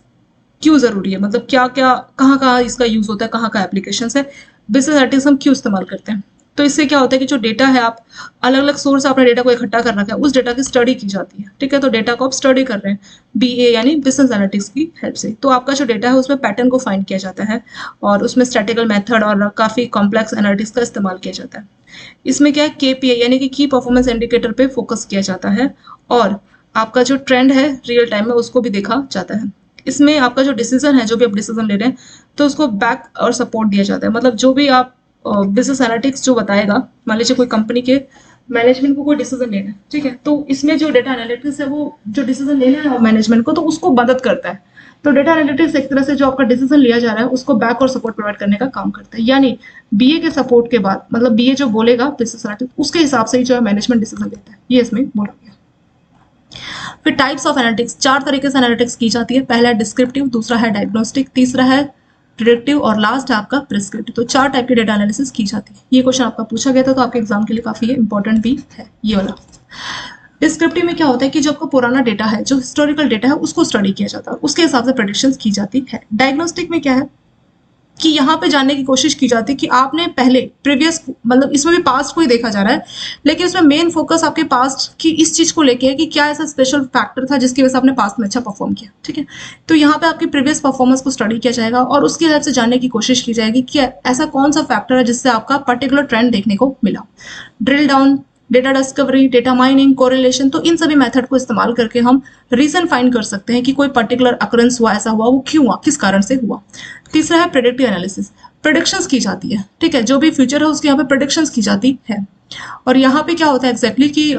क्यों जरूरी है, मतलब क्या क्या कहाँ कहाँ इसका यूज होता है, कहाँ कहाँ एप्लीकेशन है, बिजनेस एनालिटिक्स हम क्यों इस्तेमाल करते हैं। तो इससे क्या होता है कि जो डेटा है, आप अलग अलग सोर्स से आपने डेटा को इकट्ठा कर रखा है, उस डेटा की स्टडी की जाती है, ठीक है। तो डेटा को आप स्टडी कर रहे हैं बीए यानी बिजनेस एनालिटिक्स की हेल्प से। तो आपका जो डेटा है उसमें पैटर्न को फाइंड किया जाता है और उसमें स्टैटिकल मेथड और काफी कॉम्प्लेक्स एनालिटिक्स का इस्तेमाल किया जाता है। इसमें क्या है, केपीआई यानी कि की परफॉर्मेंस इंडिकेटर पे फोकस किया जाता है और आपका जो ट्रेंड है रियल टाइम में उसको भी देखा जाता है। इसमें आपका जो डिसीजन है, जो भी आप डिसीजन ले रहे हैं, तो उसको बैक और सपोर्ट दिया जाता है। मतलब जो भी आप बिजनेस एनालिटिक्स जो बताएगा, मान लीजिए कोई कंपनी के मैनेजमेंट को कोई डिसीजन लेना है, ठीक है, तो इसमें जो डेटा एनालिटिक्स है वो जो डिसीजन लेना है मैनेजमेंट को, तो उसको मदद करता है। तो डेटा एनालिटिक्स एक तरह से जो आपका डिसीजन लिया जा रहा है उसको बैक और सपोर्ट प्रोवाइड करने का काम करता है। यानी बीए के सपोर्ट के बाद, मतलब बीए जो बोलेगा बिजनेस एनालिटिक्स, उसके हिसाब से ही जो है मैनेजमेंट डिसीजन लेता है, ये इसमें बोला गया। फिर टाइप्स ऑफ एनालिटिक्स, 4 तरीके से एनालिटिक्स की जाती है। पहला है डिस्क्रिप्टिव, दूसरा है डायग्नोस्टिक, तीसरा है प्रेडिक्टिव और लास्ट है आपका प्रिस्क्रिप्टिव। तो 4 टाइप की डेटा एनालिसिस की जाती है। ये क्वेश्चन आपका पूछा गया था, तो आपके एग्जाम के लिए काफी इंपॉर्टेंट भी है ये वाला। डिस्क्रिप्टिव में क्या होता है कि जो आपका पुराना डेटा है, जो हिस्टोरिकल डेटा है, उसको स्टडी किया जाता है, उसके हिसाब से प्रेडिक्शंस की जाती है। डायग्नोस्टिक में क्या है कि यहाँ पे जानने की कोशिश की जाती है कि आपने पहले प्रीवियस, मतलब इसमें भी पास्ट को ही देखा जा रहा है, लेकिन इसमें मेन फोकस आपके पास्ट की इस चीज को लेके है कि क्या ऐसा स्पेशल फैक्टर था जिसकी वजह से आपने पास्ट में अच्छा परफॉर्म किया, ठीक है। तो यहाँ पे आपकी प्रीवियस परफॉर्मेंस को स्टडी किया जाएगा और उसकी हेल्प से जानने की कोशिश की जाएगी कि ऐसा कौन सा फैक्टर है जिससे आपका पर्टिकुलर ट्रेंड देखने को मिला। Drill down, data discovery, data mining, correlation, तो इन सभी मेथड को इस्तेमाल करके हम रीजन फाइंड कर सकते हैं कि कोई पर्टिकुलर अकरेंस हुआ, ऐसा हुआ, वो क्यों हुआ, किस कारण से हुआ। तीसरा है प्रेडिक्टिव एनालिसिस, प्रेडिक्शंस की जाती है, ठीक है, जो भी फ्यूचर है उसके यहाँ पे प्रेडिक्शंस की जाती है। और यहाँ पे क्या होता है एग्जैक्टली कि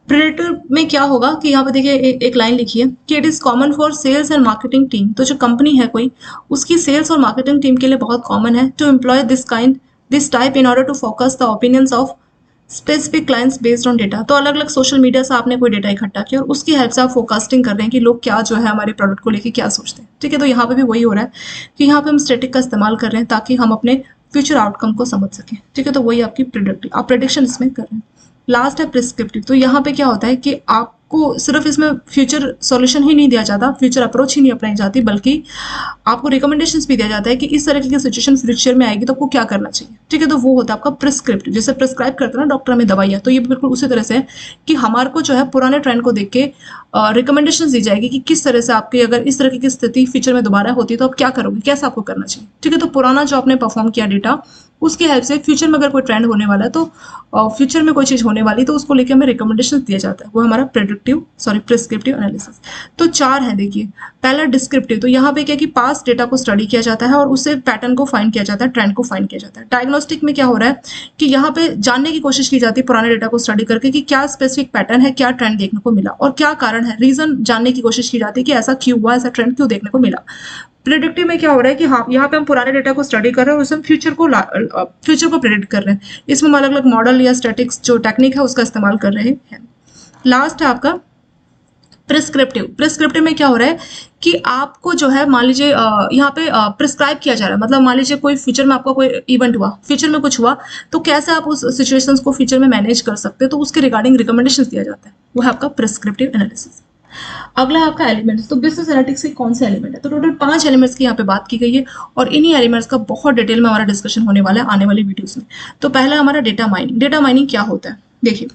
प्रेडिक्टिव में क्या होगा कि यहाँ पे देखिए एक लाइन लिखी है कि it is common for sales and marketing team. तो जो कंपनी है कोई, उसकी सेल्स और मार्केटिंग टीम के लिए बहुत कॉमन है to employ this type in order to focus the opinions of specific clients based on data. तो अलग अलग सोशल मीडिया से आपने कोई डेटा इकट्ठा किया और उसकी हेल्प से आप फोकस्टिंग कर रहे हैं कि लोग क्या जो है हमारे प्रोडक्ट को लेके क्या सोचते हैं, ठीक है। तो यहाँ पे भी वही हो रहा है कि यहाँ पे हम स्टैटिक का इस्तेमाल कर रहे हैं ताकि हम अपने फ्यूचर आउटकम को समझ सकें, ठीक है। तो वही आपकी प्रेडिक्टिव, आप प्रेडिक्शन इसमें कर रहे हैं। लास्ट है प्रिस्क्रिप्टिव। तो यहाँ पे क्या होता है कि आपको सिर्फ इसमें फ्यूचर सॉल्यूशन ही नहीं दिया जाता, फ्यूचर अप्रोच ही नहीं अपनाई जाती, बल्कि आपको रिकमेंडेशंस भी दिया जाता है कि इस तरह की सिचुएशन फ्यूचर में आएगी तो आपको क्या करना चाहिए, ठीक है। तो वो होता है आपका प्रिस्क्रिप्टिव, जैसे प्रिस्क्राइब करते हैं ना डॉक्टर हमें दवाइयाँ, तो ये बिल्कुल उसी तरह से है कि हमारे को जो है पुराने ट्रेंड को देख के रिकमेंडेशन दी जाएगी कि किस तरह से आपकी अगर इस तरह की स्थिति फ्यूचर में दोबारा होती है तो आप क्या करोगे, कैसा आपको करना चाहिए, ठीक है। तो पुराना जो आपने परफॉर्म किया डेटा, उसकी हेल्प से फ्यूचर में अगर कोई ट्रेंड होने वाला है तो फ्यूचर में कोई चीज होने वाली तो उसको लेकर हमें रिकमेंडेशन दिया जाता है, वो हमारा प्रिस्क्रिप्टिव एनालिसिस। तो 4 है देखिए। पहला डिस्क्रिप्टिव, तो यहाँ पे क्या कि पास्ट डेटा को स्टडी किया जाता है और उससे पैटर्न को फाइंड किया जाता है, ट्रेंड को फाइंड किया जाता है। डायग्नोस्टिक में क्या हो रहा है कि यहाँ पे जानने की कोशिश की जाती है पुराने डेटा को स्टडी करके कि क्या स्पेसिफिक पैटर्न है, क्या ट्रेंड देखने को मिला और क्या कारण है, रीजन जानने की कोशिश की जाती है कि ऐसा क्यों हुआ, ऐसा ट्रेंड क्यों देखने को मिला। प्रेडिक्टिव में क्या हो रहा है कि हाँ, यहाँ पे हम पुराने डेटा को स्टडी कर रहे हैं और उसमें फ्यूचर को प्रेडिक्ट कर रहे हैं। इसमें हम अलग अलग मॉडल या स्टैटिक्स जो टेक्निक है उसका इस्तेमाल कर रहे हैं। लास्ट है आपका प्रिस्क्रिप्टिव में क्या हो रहा है कि आपको जो है मान लीजिए यहाँ पे प्रिस्क्राइब किया जा रहा है, मतलब मान लीजिए कोई फ्यूचर में आपका कोई इवेंट हुआ, फ्यूचर में कुछ हुआ, तो कैसे आप उस सिचुएशंस को फ्यूचर में मैनेज कर सकते हैं, तो उसके रिगार्डिंग रिकमेंडेशंस दिया जाता है, वो है आपका प्रिस्क्रिप्टिव एनालिसिस। अगला है आपका एलिमेंट्स। तो बिजनेस एनालिटिक्स के कौन से एलिमेंट है, तो टोटल 5 एलिमेंट्स की यहाँ पे बात की गई है और इन्हीं एलिमेंट्स का बहुत डिटेल में हमारा डिस्कशन होने वाला है आने वाली वीडियोस में। तो पहला हमारा डेटा माइनिंग। डेटा माइनिंग क्या होता है, देखिए,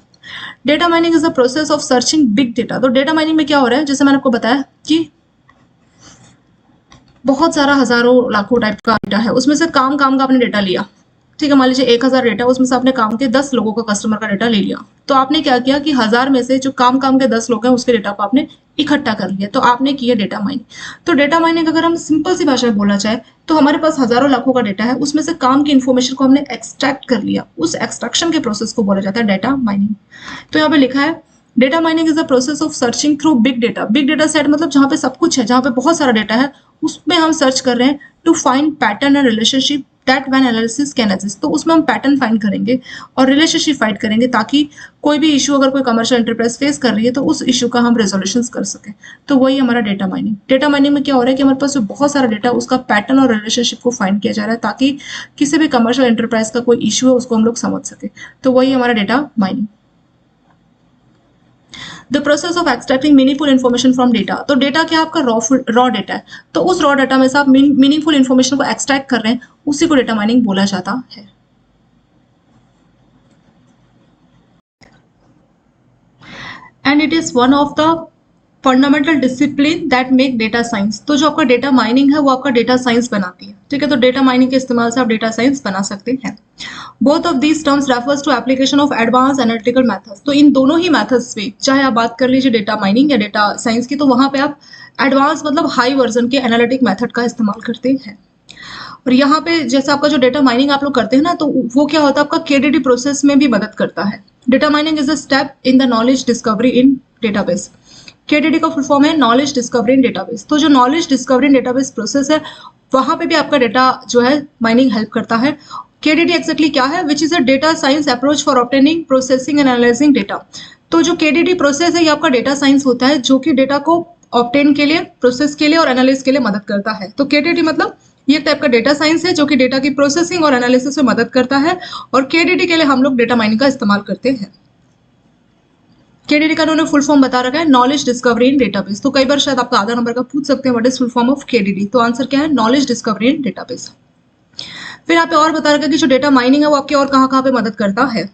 data mining is the process of searching big data. तो डेटा माइनिंग में क्या हो रहा है, जैसे मैंने आपको बताया कि बहुत सारा हजारों लाखों टाइप का डेटा है, उसमें से काम का आपने डेटा लिया, ठीक है। मान लीजिए 1000 डेटा, उसमें से आपने काम के 10 लोगों का कस्टमर का डेटा ले लिया, तो आपने क्या किया कि 1000 में से जो काम के 10 लोग हैं उसके डेटा को आपने इकट्ठा कर लिया, तो आपने किया डेटा माइनिंग। तो डेटा माइनिंग अगर हम सिंपल सी भाषा में बोलना चाहे तो हमारे पास हजारों लाखों का डेटा है, उसमें से काम की इन्फॉर्मेशन को हमने एक्सट्रैक्ट कर लिया, उस एक्सट्रैक्शन के प्रोसेस को बोला जाता है डेटा माइनिंग। तो यहाँ पे लिखा है data mining is the process of searching through big data. Big data set मतलब जहाँ पे सब कुछ है, जहाँ पे बहुत सारा डेटा है, उसमें हम सर्च कर रहे हैं to find pattern and relationship that when analysis can exist, तो उसमें हम पैटर्न फाइंड करेंगे और रिलेशनशिप फाइंड करेंगे ताकि कोई भी इशू अगर कोई कमर्शियल एंटरप्राइज फेस कर रही है तो उस इशू का हम रेजोल्यूशन कर सकें। तो वही हमारा डेटा माइनिंग। डेटा माइनिंग में क्या हो रहा है कि हमारे पास जो बहुत सारा डेटा उसका पैटर्न और रिलेशनशिप को फाइंड किया जा रहा है ताकि किसी भी कमर्शियल एंटरप्राइज का कोई इशू है उसको हम लोग समझ सके। तो वही हमारा data mining. The process of extracting meaningful information from data, तो डेटा क्या आपका रॉ डेटा है, तो उस रॉ डेटा में से आप मीनिंगफुल इन्फॉर्मेशन को एक्सट्रैक्ट कर रहे हैं, उसी को डेटा माइनिंग बोला जाता है। And it is one of the fundamental discipline that make data science, तो जो आपका डेटा माइनिंग है वो आपका डेटा साइंस बनाती है। ठीक है, तो डेटा माइनिंग के इस्तेमाल से आप डेटा साइंस बना सकते हैं। Both of these terms refers to application of advance analytical methods, तो इन दोनों ही मेथड्स पे चाहे आप बात कर लीजिए डेटा माइनिंग या डेटा साइंस की, तो वहां पे आप एडवांस मतलब हाई वर्जन के एनालिटिक मेथड का इस्तेमाल करते हैं। और यहाँ पे जैसे आपका जो डेटा माइनिंग आप लोग करते हैं ना, तो वो क्या होता है आपका केडीडी प्रोसेस में भी मदद करता है। Data mining is a step in the knowledge discovery in database. KDD का फुल फॉर्म है नॉलेज डिस्कवरी इन डेटाबेस। तो जो knowledge discovery in database process है वहां पे भी आपका डेटा जो है माइनिंग हेल्प करता है। केडीडी एक्जैक्टली क्या है, which is a data science approach for obtaining processing and analysing data. तो जो केडीडी प्रोसेस है ये आपका डेटा साइंस होता है जो कि डेटा को ऑब्टेन के लिए, प्रोसेस के लिए और एनालिसिस के लिए मदद करता है। तो केडीडी मतलब ये टाइप का डेटा साइंस है जो कि डेटा की प्रोसेसिंग और एनालिसिस में मदद करता है, और केडीडी के लिए हम लोग डेटा माइनिंग का इस्तेमाल करते हैं। केडीडी का उन्होंने फुल फॉर्म बता रखा है नॉलेज डिस्कवरी इन डेटाबेस। तो कई बार शायद आपका आधा नंबर का पूछ सकते हैं what is full form of KDD, तो आंसर क्या है नॉलेज डिस्कवरी इन डेटाबेस। फिर यहाँ पे और बता रखा है कि जो डेटा माइनिंग है वो आपके और कहाँ पे मदद करता है।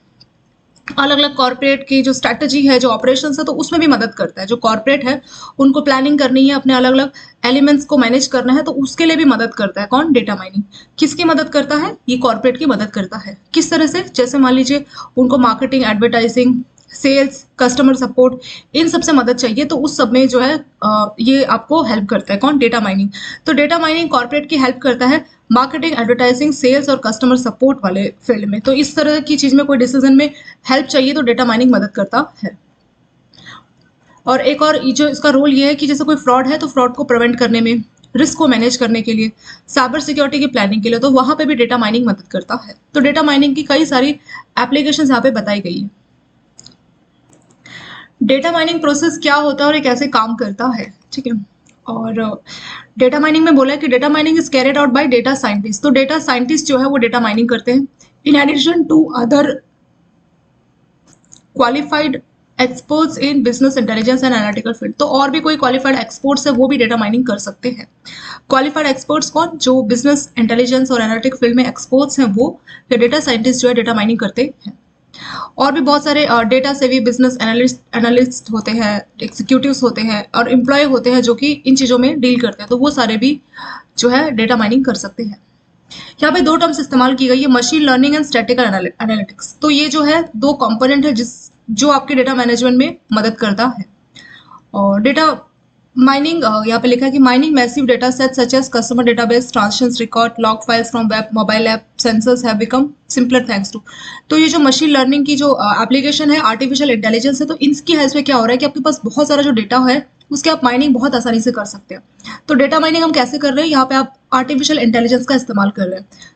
अलग अलग कॉर्पोरेट की जो स्ट्रैटेजी है, जो ऑपरेशन है, तो उसमें भी मदद करता है। जो कॉर्पोरेट है उनको प्लानिंग करनी है, अपने अलग अलग एलिमेंट्स को मैनेज करना है, तो उसके लिए भी मदद करता है कौन, डेटा माइनिंग। किसकी मदद करता है, ये कॉर्पोरेट की मदद करता है। किस तरह से, जैसे मान लीजिए उनको marketing, advertising, sales, customer support, इन सब से मदद चाहिए, तो उस सब में जो है ये आपको हेल्प करता है कौन, डेटा माइनिंग। तो डेटा माइनिंग कॉर्पोरेट की हेल्प करता है मार्केटिंग, एडवर्टाइजिंग, सेल्स और कस्टमर सपोर्ट वाले फील्ड में। तो इस तरह की चीज में कोई डिसीजन में हेल्प चाहिए तो डेटा माइनिंग मदद करता है। और एक और जो इसका रोल ये है कि जैसे कोई फ्रॉड है तो फ्रॉड को प्रिवेंट करने में, रिस्क को मैनेज करने के लिए, साइबर सिक्योरिटी की प्लानिंग के लिए, तो वहां पे भी डेटा माइनिंग मदद करता है। तो डेटा माइनिंग की कई सारी एप्लीकेशंस यहाँ पे बताई गई है। डेटा माइनिंग प्रोसेस क्या होता है और ये कैसे काम करता है, ठीक है। और डेटा माइनिंग में बोला है कि data mining is carried out by data scientist. तो डेटा साइंटिस्ट जो है वो डेटा माइनिंग करते हैं in addition to other qualified experts in business intelligence and analytical field. तो और भी कोई क्वालिफाइड एक्सपर्ट्स है वो भी डेटा माइनिंग कर सकते हैं। क्वालिफाइड एक्सपर्ट्स कौन, जो बिजनेस इंटेलिजेंस और एनालिटिक फील्ड में एक्सपर्ट्स हैं वो, फिर डेटा साइंटिस्ट जो है डेटा माइनिंग करते हैं। और भी बहुत सारे डेटा सेवी बिजनेस एनालिस्ट होते हैं, एग्जीक्यूटिव्स होते हैं और एम्प्लॉय होते हैं जो कि इन चीज़ों में डील करते हैं, तो वो सारे भी जो है डेटा माइनिंग कर सकते हैं। यहाँ पे दो टर्म्स इस्तेमाल की गई है, machine learning and statistical analytics. तो ये जो है दो कंपोनेंट है जो आपके डेटा मैनेजमेंट में मदद करता है। और डेटा माइनिंग यहाँ पे लिखा है कि mining massive data set such as customer database, transactions record, log files from web, mobile app, sensors have become simpler thanks to. तो ये जो मशीन लर्निंग की जो एप्लीकेशन है, आर्टिफिशियल इंटेलिजेंस है, तो इसकी हेल्प से क्या हो रहा है कि आपके पास बहुत सारा जो डेटा है उसके आप माइनिंग बहुत आसानी से कर सकते हैं। तो डेटा माइनिंग हम कैसे कर रहे हैं, यहाँ पे आप आर्टिफिशियल इंटेलिजेंस का इस्तेमाल कर रहे हैं।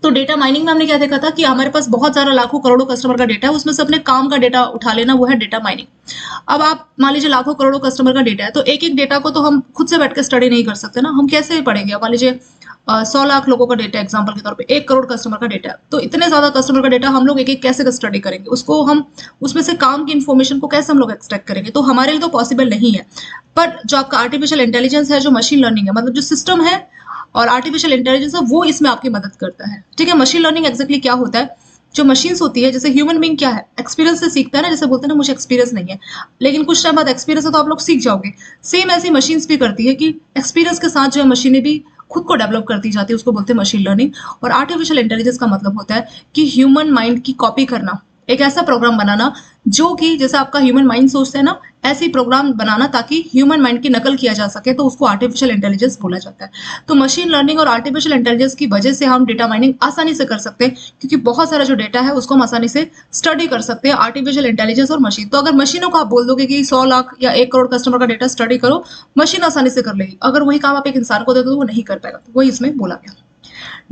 तो डेटा माइनिंग में हमने क्या देखा था कि हमारे पास बहुत सारा लाखों करोड़ों कस्टमर का डेटा है, उसमें से अपने काम का डेटा उठा लेना, वो है डेटा माइनिंग। अब आप मान लीजिए लाखों करोड़ों कस्टमर का डेटा है, तो एक एक डेटा को तो हम खुद से बैठ के स्टडी नहीं कर सकते ना, हम कैसे पढ़ेंगे। मान लीजिए 100 लाख लोगों का डेटा एग्जाम्पल के तौर पे, 1 करोड़ कस्टमर का डेटा है, तो इतने ज्यादा कस्टमर का डेटा हम लोग एक एक कैसे स्टडी करेंगे, उसको हम उसमें से काम की इन्फॉर्मेशन को कैसे हम लोग एक्सट्रैक्ट करेंगे, तो हमारे लिए तो पॉसिबल नहीं है। पर जो आपका आर्टिफिशियल इंटेलिजेंस है, जो मशीन लर्निंग है, मतलब जो सिस्टम है और आर्टिफिशियल इंटेलिजेंस है, वो इसमें आपकी मदद करता है, ठीक है। मशीन लर्निंग एक्जैक्टली क्या होता है, जो मशीन्स होती है, जैसे ह्यूमन बीइंग क्या है, एक्सपीरियंस से सीखता है ना, जैसे बोलते हैं ना मुझे एक्सपीरियंस नहीं है, लेकिन कुछ टाइम बाद एक्सपीरियंस है तो आप लोग सीख जाओगे। सेम ऐसी मशीन्स भी करती है कि एक्सपीरियंस के साथ जो है मशीनें भी खुद को डेवलप करती जाती है, उसको बोलते हैं मशीन लर्निंग। और आर्टिफिशियल इंटेलिजेंस का मतलब होता है कि ह्यूमन माइंड की कॉपी करना, एक ऐसा प्रोग्राम बनाना जो कि जैसे आपका ह्यूमन माइंड सोचते हैं ना, ऐसी प्रोग्राम बनाना ताकि ह्यूमन माइंड की नकल किया जा सके, तो उसको आर्टिफिशियल इंटेलिजेंस बोला जाता है। तो मशीन लर्निंग और आर्टिफिशियल इंटेलिजेंस की वजह से हम डेटा माइनिंग आसानी से कर सकते हैं, क्योंकि बहुत सारा जो डेटा है उसको हम आसानी से स्टडी कर सकते हैं, आर्टिफिशियल इंटेलिजेंस और मशीन। तो अगर मशीनों को आप बोल दोगे कि 100 लाख या 1 करोड़ कस्टमर का डेटा स्टडी करो, मशीन आसानी से कर लेगी। अगर वही काम आप एक इंसान को दे दो तो वो नहीं कर पाएगा, तो वही इसमें बोला गया।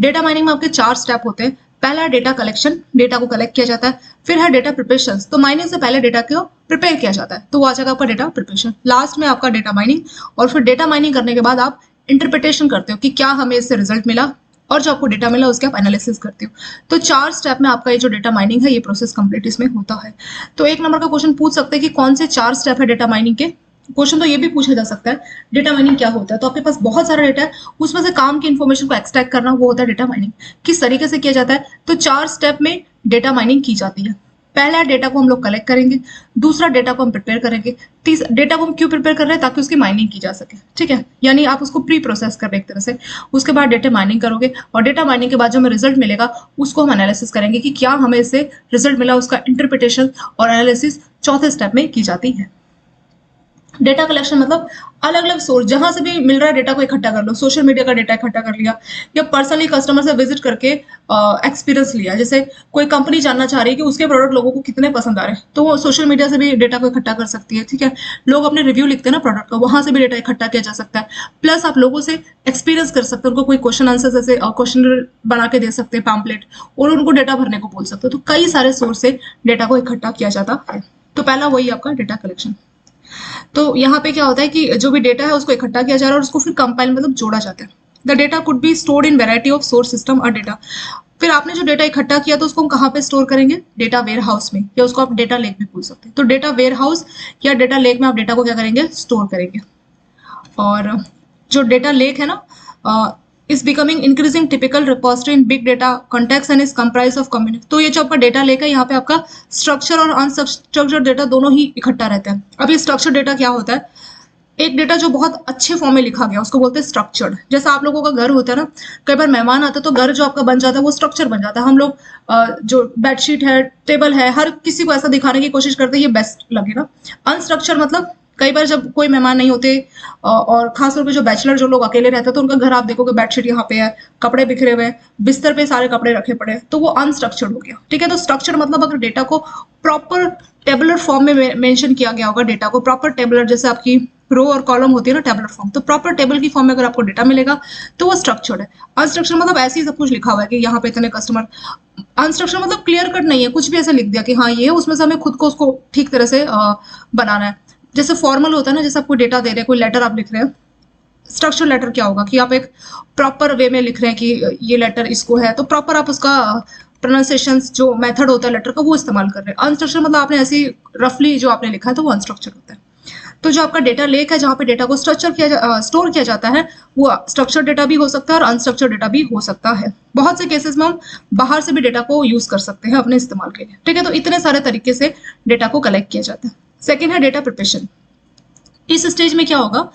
डेटा माइनिंग में आपके 4 स्टेप होते हैं। पहला है डेटा कलेक्शन, डेटा को कलेक्ट किया जाता है। फिर है डेटा प्रिपरेशन, तो माइनिंग से पहले डेटा को प्रिपेयर किया जाता है, तो वो आ जाएगा आपका डेटा प्रिपरेशन। लास्ट में आपका डेटा माइनिंग, और फिर डेटा माइनिंग करने के बाद आप इंटरप्रिटेशन करते हो कि क्या हमें इससे रिजल्ट मिला, और जो आपको डेटा मिला उसके आप एनालिसिस करते हो। तो 4 स्टेप में आपका ये जो डेटा माइनिंग है ये प्रोसेस कंप्लीट इसमें होता है। तो 1 नंबर का क्वेश्चन पूछ सकते हैं कि कौन से 4 स्टेप है डेटा माइनिंग के। क्वेश्चन तो ये भी पूछा जा सकता है डेटा माइनिंग क्या होता है। तो आपके पास बहुत सारा डेटा है, उसमें से काम की इन्फॉर्मेशन को एक्सट्रैक्ट करना, वो होता है डेटा माइनिंग। किस तरीके से किया जाता है, तो 4 स्टेप में डेटा माइनिंग की जाती है। पहला डेटा को हम लोग कलेक्ट करेंगे, दूसरा डेटा को हम प्रिपेयर करेंगे, तीसरा डेटा को हम क्यों प्रिपेयर कर रहे हैं, ताकि उसकी माइनिंग की जा सके, ठीक है, यानी आप उसको प्री प्रोसेस कर रहे हैं एक तरह से। उसके बाद डेटा माइनिंग करोगे, और डेटा माइनिंग के बाद जो हमें रिजल्ट मिलेगा उसको हम एनालिसिस करेंगे कि क्या हमें इससे रिजल्ट मिला, उसका इंटरप्रिटेशन और एनालिसिस चौथे स्टेप में की जाती है। डेटा कलेक्शन मतलब अलग अलग सोर्स, जहां से भी मिल रहा है डेटा को इकट्ठा कर लो। सोशल मीडिया का डेटा इकट्ठा कर लिया, या पर्सनली कस्टमर से विजिट करके एक्सपीरियंस लिया। जैसे कोई कंपनी जानना चाह रही है कि उसके प्रोडक्ट लोगों को कितने पसंद आ रहे हैं, तो वो सोशल मीडिया से भी डेटा को इकट्ठा कर सकती है, ठीक है। लोग अपने रिव्यू लिखते हैं ना प्रोडक्ट का, वहां से भी डेटा इकट्ठा किया जा सकता है। प्लस आप लोगों से एक्सपीरियंस कर सकते हैं, उनको कोई क्वेश्चन आंसर जैसे क्वेश्चन बना के दे सकते हैं, पैम्पलेट, और उनको डेटा भरने को बोल सकते हो। तो कई सारे सोर्स से डेटा को इकट्ठा किया जाता है। तो पहला वही आपका डेटा कलेक्शन। तो यहाँ पे क्या होता है कि जो भी डेटा है उसको इकट्ठा किया जा रहा है और उसको फिर कंपाइल मतलब जोड़ा जाता है। The data could be stored in variety of source system और डेटा। फिर आपने जो डेटा इकट्ठा किया तो उसको हम कहाँ पे स्टोर करेंगे, डेटा वेयर हाउस में, या उसको आप डेटा लेक भी बोल सकते हैं। तो डेटा वेयर हाउस या डेटा लेक में आप डेटा को क्या करेंगे, स्टोर करेंगे। और जो डेटा लेक है ना, is becoming increasing typical repository in big data context and is comprise of community. तो ये जो आपका डेटा लेक है, यहाँ पे आपका स्ट्रक्चर और अनस्ट्रक्चर्ड डेटा दोनों ही इकट्ठा रहता है। अब ये स्ट्रक्चर्ड डेटा क्या होता है, एक डेटा जो बहुत अच्छे फॉर्म में लिखा गया उसको बोलते हैं स्ट्रक्चर्ड। जैसा आप लोगों का घर होता है ना, कई बार मेहमान आते हैं तो घर जो आपका बन जाता है वो स्ट्रक्चर बन जाता है। हम लोग जो बेडशीट है, टेबल है, हर किसी को ऐसा दिखाने की कोशिश करते हैं ये बेस्ट लगेगा। अनस्ट्रक्चर मतलब कई बार जब कोई मेहमान नहीं होते, और खासतौर पे जो बैचलर जो लोग अकेले रहते हैं, तो उनका घर आप देखोगे बेडशीट यहाँ पे है, कपड़े बिखरे हुए हैं, बिस्तर पे सारे कपड़े रखे पड़े हैं, तो वो अनस्ट्रक्चर्ड हो गया, ठीक है। तो स्ट्रक्चर मतलब अगर डेटा को प्रॉपर टेबुलर फॉर्म में मेंशन किया गया होगा, डेटा को प्रॉपर टेबुलर, जैसे आपकी रो और कॉलम होती है ना टेबुलर फॉर्म, तो प्रॉपर टेबल की फॉर्म में अगर आपको डेटा मिलेगा तो वो स्ट्रक्चर्ड है। अनस्ट्रक्चर्ड मतलब ऐसे ही सब कुछ लिखा हुआ है कि यहाँ पे इतने कस्टमर। अनस्ट्रक्चर्ड मतलब क्लियर कट नहीं है, कुछ भी ऐसे लिख दिया कि हाँ ये है, उसमें से हमें खुद को उसको ठीक तरह से बनाना है। जैसे फॉर्मल होता है ना, जैसे आपको डेटा दे रहे हैं, कोई लेटर आप लिख रहे हैं, स्ट्रक्चर लेटर क्या होगा कि आप एक प्रॉपर वे में लिख रहे हैं कि ये लेटर इसको है, तो प्रॉपर आप उसका प्रोनाउंसिएशन जो मेथड होता है लेटर का वो इस्तेमाल कर रहे हैं। अनस्ट्रक्चर मतलब आपने ऐसी रफली जो आपने लिखा है तो वो अनस्ट्रक्चर होता है। तो जो आपका डेटा लेक है, जहाँ पे डेटा को स्टोर किया जाता है, वो स्ट्रक्चर डेटा भी हो सकता है और अनस्ट्रक्चर डेटा भी हो सकता है। बहुत से केसेस में हम बाहर से भी डेटा को यूज कर सकते हैं अपने इस्तेमाल के लिए, ठीक है। तो इतने सारे तरीके से डेटा को कलेक्ट किया जाता है। सेकेंड है डेटा प्रिपरेशन। इस स्टेज में क्या होगा,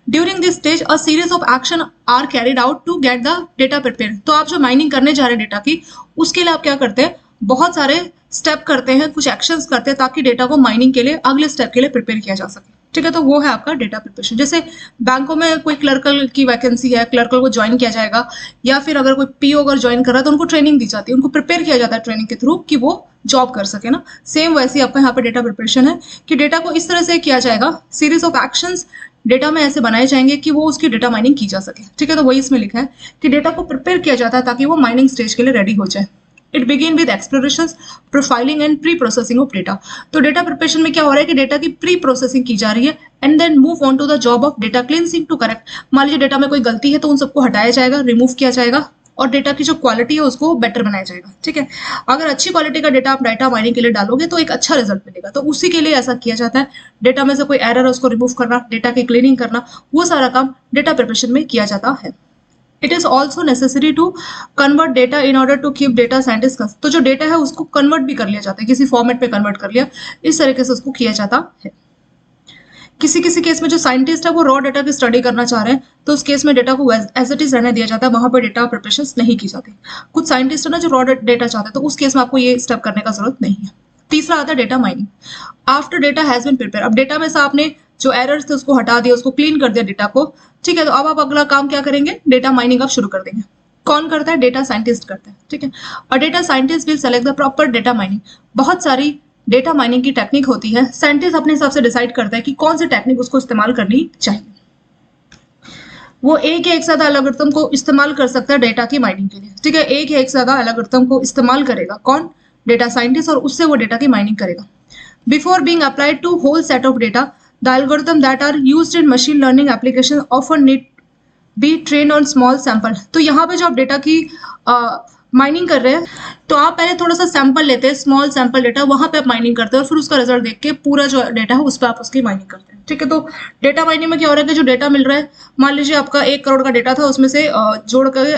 during this stage a series of action are carried out to get the data prepare. तो आप जो माइनिंग करने जा रहे हैं डेटा की, उसके लिए आप क्या करते हैं, बहुत सारे स्टेप करते हैं, कुछ एक्शंस करते हैं, ताकि डेटा को माइनिंग के लिए अगले स्टेप के लिए प्रिपेयर किया जा सके, ठीक है। तो वो है आपका डेटा प्रिपरेशन। जैसे बैंकों में कोई क्लर्कल की वैकेंसी है, क्लर्कल को ज्वाइन किया जाएगा, या फिर अगर कोई पीओ अगर ज्वाइन कर रहा है तो उनको ट्रेनिंग दी जाती है, उनको प्रिपेयर किया जाता है ट्रेनिंग के थ्रू कि वो जॉब कर सके ना। सेम वैसे ही आपका यहाँ पे डेटा प्रिपरेशन है कि डेटा को इस तरह से किया जाएगा, सीरीज ऑफ एक्शंस डेटा में ऐसे बनाए जाएंगे कि वो उसकी डेटा माइनिंग की जा सके, ठीक है। तो वही इसमें लिखा है कि डेटा को प्रिपेयर किया जाता है ताकि वो माइनिंग स्टेज के लिए रेडी हो जाए। It begin with exploration, profiling and pre processing of data. तो डेटा प्रिपरेशन में क्या हो रहा है कि डेटा की प्री प्रोसेसिंग की जा रही है, and then move on to the job of data cleansing to correct. मान लीजिए डेटा में कोई गलती है तो उन सबको हटाया जाएगा, रिमूव किया जाएगा, और डेटा की जो क्वालिटी है उसको बेटर बनाया जाएगा, ठीक है। अगर अच्छी क्वालिटी का डेटा आप डेटा माइनिंग के लिए डालोगे तो एक अच्छा रिजल्ट मिलेगा, तो उसी के लिए ऐसा किया जाता है। डेटा में से कोई एरर है उसको रिमूव करना, डेटा की क्लीनिंग करना, वो सारा काम डेटा प्रिपरेशन में किया जाता है। It is also necessary to convert data in order to keep data scientist. तो जो डेटा है उसको कन्वर्ट भी कर लिया जाता है, किसी फॉर्मेट पे कन्वर्ट कर लिया, इस तरीके से उसको किया जाता है। किसी किसी केस में जो साइंटिस्ट है वो रॉ डेटा की स्टडी करना चाह रहे हैं, तो उस केस में डेटा को एज इट इज रहने दिया जाता है, वहां पर डेटा प्रिपरेशन नहीं की जाती। कुछ साइंटिस्ट है ना जो रॉ डेटा चाहते हैं, तो उस केस में आपको ये स्टेप करने का जरूरत नहीं है। तीसरा आता है data mining. After data has been prepare, अब डेटा में से आपने जो एरर्स थे उसको हटा दिया, उसको क्लीन कर दिया डेटा को, ठीक है। तो अब आप अगला काम क्या करेंगे, डेटा माइनिंग आप शुरू कर देंगे। कौन करता है, डेटा साइंटिस्ट करता है, ठीक है। और data scientist will select the proper data mining. बहुत सारी डेटा माइनिंग की टेक्निक होती है, साइंटिस्ट अपने हिसाब से डिसाइड करता है कि कौन सी टेक्निक उसको इस्तेमाल करनी चाहिए। वो एक या एक से ज्यादा एल्गोरिथम को इस्तेमाल कर सकता है डेटा की माइनिंग के लिए, ठीक है। एक या एक से ज्यादा एल्गोरिथम को इस्तेमाल करेगा कौन? डेटा साइंटिस्ट, और उससे वो डेटा की माइनिंग करेगा। Before being applied to whole set of data, the algorithm that are used in machine learning application often need be train on small sample. तो यहाँ पे जो आप डेटा की माइनिंग कर रहे हैं, तो आप पहले थोड़ा सा सैंपल लेते हैं, स्मॉल सैंपल डेटा, वहां पे आप माइनिंग करते हैं और फिर उसका रिजल्ट देख के पूरा जो डेटा है उस पर आप उसकी माइनिंग करते हैं, ठीक है। तो डेटा माइनिंग में क्या हो रहा है कि जो डेटा मिल रहा है, मान लीजिए आपका 1 करोड़ का डेटा था, उसमें से जोड़ कर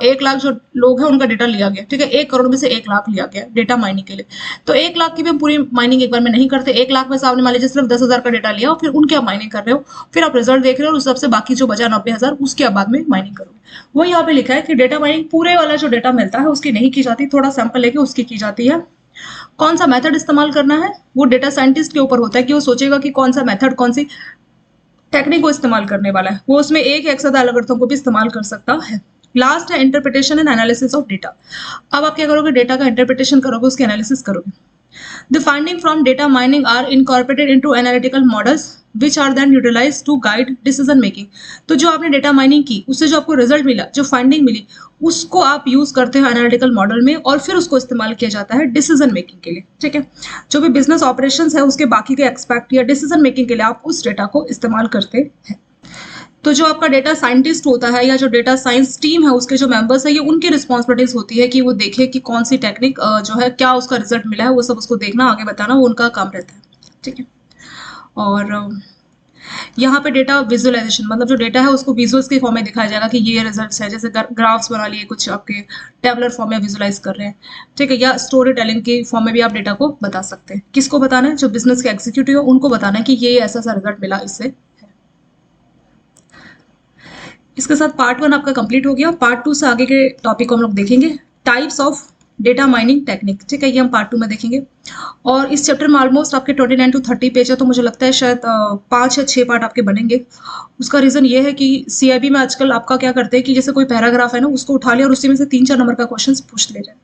1 लाख जो लोग हैं उनका डेटा लिया गया, ठीक है। 1 करोड़ में से 1 लाख लिया गया डेटा माइनिंग के लिए। तो 1 लाख की भी पूरी माइनिंग एक बार में नहीं करते। 1 लाख में से आपने मान लीजिए सिर्फ 10,000 का डेटा लिया और फिर उनकी आप माइनिंग कर रहे हो, फिर आप रिजल्ट देख रहे हो और उस सबसे बाकी जो बचा 90,000 उसकी आप बाद में माइनिंग करोगे। वो यहाँ पे लिखा है कि डेटा माइनिंग पूरे वाला जो डेटा मिलता है उसकी नहीं की जाती, थोड़ा सैंपल लेके उसकी की जाती है। कौन सा मेथड इस्तेमाल करना है वो डेटा साइंटिस्ट के ऊपर होता है कि वो सोचेगा कि कौन सा मेथड, कौन सी टेक्निक को इस्तेमाल करने वाला है। वो उसमें एक या एक से ज्यादा एल्गोरिथम को भी इस्तेमाल कर सकता है। लास्ट है interpretation and analysis of data. अब आप क्या करोगे? डेटा का इंटरप्रिटेशन करोगे, उसकी एनालिसिस करोगे। The finding from data mining are incorporated into analytical models which are then utilized to guide decision making। तो जो आपने डेटा माइनिंग की, उससे जो आपको रिजल्ट मिला, जो फाइंडिंग मिली, उसको आप यूज करते हो एनालिटिकल मॉडल में और फिर उसको इस्तेमाल किया जाता है डिसीजन मेकिंग के लिए, ठीक है। जो भी बिजनेस ऑपरेशंस है उसके बाकी के एक्सपेक्ट या डिसीजन मेकिंग के लिए आप उस डेटा को इस्तेमाल करते हैं। तो जो आपका डेटा साइंटिस्ट होता है या जो डेटा साइंस टीम है उसके जो मेंबर्स है, ये उनकी रिस्पॉन्सिबिलिटीज होती है कि वो देखे कि कौन सी टेक्निक जो है क्या उसका रिजल्ट मिला है, वो सब उसको देखना, आगे बताना, वो उनका काम रहता है, ठीक है। और यहाँ पे डेटा विजुअलाइजेशन, मतलब जो डेटा है उसको विजुअल्स के फॉर्म में दिखाया जाएगा कि ये रिजल्ट्स है, जैसे ग्राफ्स बना लिए, कुछ आपके टेबलर फॉर्म में विजुअलाइज कर रहे हैं, ठीक है। या स्टोरी टेलिंग के फॉर्म में भी आप डेटा को बता सकते हैं। किसको बताना है? जो बिजनेस के एग्जीक्यूटिव है उनको बताना है कि ये ऐसा सा रिजल्ट मिला इससे। इसके साथ पार्ट 1 आपका कंप्लीट हो गया। पार्ट 2 से आगे के टॉपिक को हम लोग देखेंगे, types of data mining technique, ठीक है। ये हम पार्ट 2 में देखेंगे। और इस चैप्टर में ऑलमोस्ट आपके 29 to 30 पेज है, तो मुझे लगता है शायद 5 या 6 पार्ट आपके बनेंगे। उसका रीजन ये है कि CIB में आजकल आपका क्या करते हैं कि जैसे कोई पैराग्राफ है ना, उसको उठा लिया और उसी में से 3-4 नंबर का क्वेश्चन पूछ ले रहे हैं।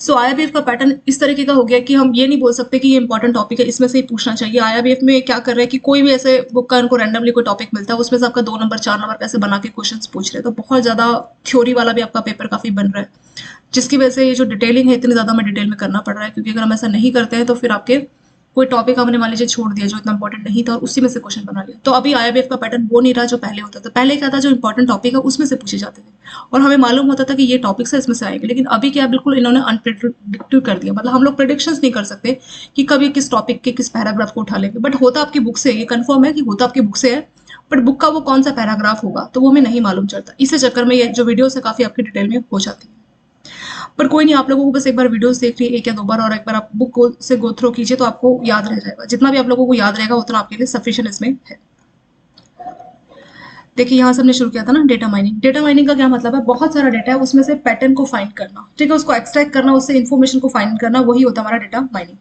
सो IRBF का पैटर्न इस तरीके का हो गया कि हम ये नहीं बोल सकते कि ये इंपॉर्टेंट टॉपिक है, इसमें से ही पूछना चाहिए। IRBF में क्या कर रहे हैं कि कोई भी ऐसे बुक का उनको रैंडमली कोई टॉपिक मिलता है, उसमें से आपका 2 नंबर 4 नंबर कैसे बना के क्वेश्चंस पूछ रहे हैं। तो बहुत ज्यादा थ्योरी वाला भी आपका पेपर काफी बन रहा है, जिसकी वजह से ये जो डिटेलिंग है इतनी ज्यादा में डिटेल में करना पड़ रहा है। क्योंकि अगर हम ऐसा नहीं करते हैं तो फिर आपके कोई टॉपिक हमने मान लीजिए छोड़ दिया जो इतना इंपॉर्टेंट नहीं था और उसी में से क्वेश्चन बना लिया। तो अभी IRBF का पैटर्न वो नहीं रहा जो पहले होता था। पहले क्या था, जो इंपॉर्टेंट टॉपिक है उसमें से पूछे जाते थे और हमें मालूम होता था कि ये टॉपिक्स है, इसमें से आएंगे। लेकिन अभी क्या, बिल्कुल इन्होंने अनप्रेडिक्टिव कर दिया। मतलब हम लोग प्रेडिक्शंस नहीं कर सकते कि कभी किस टॉपिक के किस पैराग्राफ को उठा लेंगे, बट होता आपकी बुक से, ये कंफर्म है कि होता आपकी बुक से है, बट बुक का वो कौन सा पैराग्राफ होगा तो वो हमें नहीं मालूम चलता। इसी चक्कर में ये जो वीडियोस है काफी आपकी डिटेल में हो जाती है। पर कोई नहीं, आप लोगों को बस एक बार वीडियोस देख लीजिए 1 या 2 बार, और एक बार आप बुक को से गो थ्रू कीजिए तो आपको याद रह जाएगा। जितना भी आप लोगों को याद रहेगा उतना आपके लिए सफिशिएंट इसमें है। देखिए यहाँ से हमने शुरू किया था ना डेटा माइनिंग। डेटा माइनिंग का क्या मतलब है? बहुत सारा डेटा है, उसमें से पैटर्न को फाइंड करना, ठीक है, उसको एक्सट्रैक्ट करना, उससे इन्फॉर्मेशन को फाइंड करना, वही होता है हमारा डेटा माइनिंग।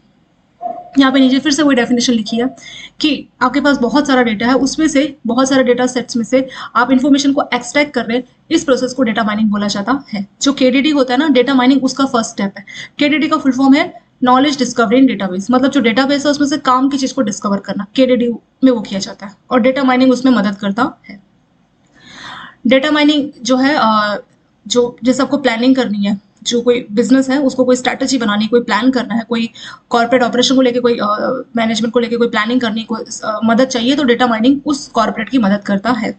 यहाँ पे नीचे फिर से वही डेफिनेशन लिखी है कि आपके पास बहुत सारा डेटा है, उसमें से बहुत सारे डेटा सेट्स में से आप इन्फॉर्मेशन को एक्सट्रैक्ट कर रहे हैं, इस प्रोसेस को डेटा माइनिंग बोला जाता है। जो KDD होता है ना, डेटा माइनिंग उसका फर्स्ट स्टेप है। KDD का फुल फॉर्म है नॉलेज डिस्कवरी इन डेटाबेस। मतलब जो डेटाबेस है उसमें से काम की चीज को डिस्कवर करना, KDD में वो किया जाता है और डेटा माइनिंग उसमें मदद करता है। डेटा माइनिंग जो है जो जैसे आपको प्लानिंग करनी है, जो कोई बिजनेस है उसको कोई स्ट्रैटेजी बनानी, कोई प्लान करना है, कोई कॉर्पोरेट ऑपरेशन को लेके, कोई मैनेजमेंट को लेके कोई प्लानिंग करनी, कोई मदद चाहिए तो डेटा माइनिंग उस कॉर्पोरेट की मदद करता है।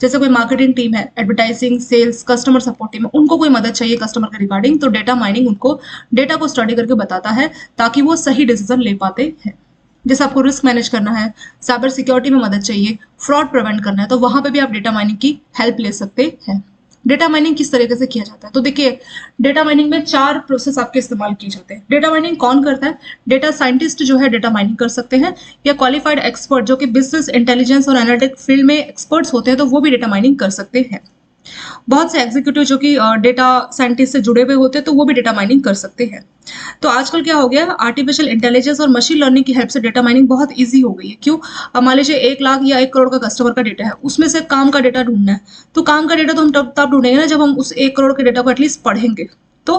जैसे कोई मार्केटिंग टीम है, advertising, sales, customer support team है, उनको कोई मदद चाहिए कस्टमर के रिगार्डिंग, तो डेटा माइनिंग उनको डेटा को स्टडी करके बताता है ताकि वो सही डिसीजन ले पाते हैं। जैसे आपको रिस्क मैनेज करना है, साइबर सिक्योरिटी में मदद चाहिए, फ्रॉड प्रिवेंट करना है, तो वहां पे भी आप डेटा माइनिंग की हेल्प ले सकते हैं। डेटा माइनिंग किस तरीके से किया जाता है? तो देखिए, डेटा माइनिंग में 4 प्रोसेस आपके इस्तेमाल किए जाते हैं। डेटा माइनिंग कौन करता है? डेटा साइंटिस्ट जो है डेटा माइनिंग कर सकते हैं, या क्वालिफाइड एक्सपर्ट जो कि बिजनेस इंटेलिजेंस और एनालिटिक फील्ड में एक्सपर्ट्स होते हैं तो वो भी डेटा माइनिंग कर सकते हैं। बहुत से एग्जीक्यूटिव जो कि डेटा साइंटिस्ट से जुड़े हुए होते हैं तो वो भी डेटा माइनिंग कर सकते हैं। तो आजकल क्या हो गया, आर्टिफिशियल इंटेलिजेंस और मशीन लर्निंग की हेल्प से डेटा माइनिंग बहुत इजी हो गई है। क्यों? अब मान लीजिए 1 लाख या 1 करोड़ का कस्टमर का डेटा है, उसमें से काम का डेटा ढूंढना है, तो काम का डेटा तो हम तब ढूंढेंगे ना जब हम उस 1 करोड़ के डेटा को एटलीस्ट पढ़ेंगे। तो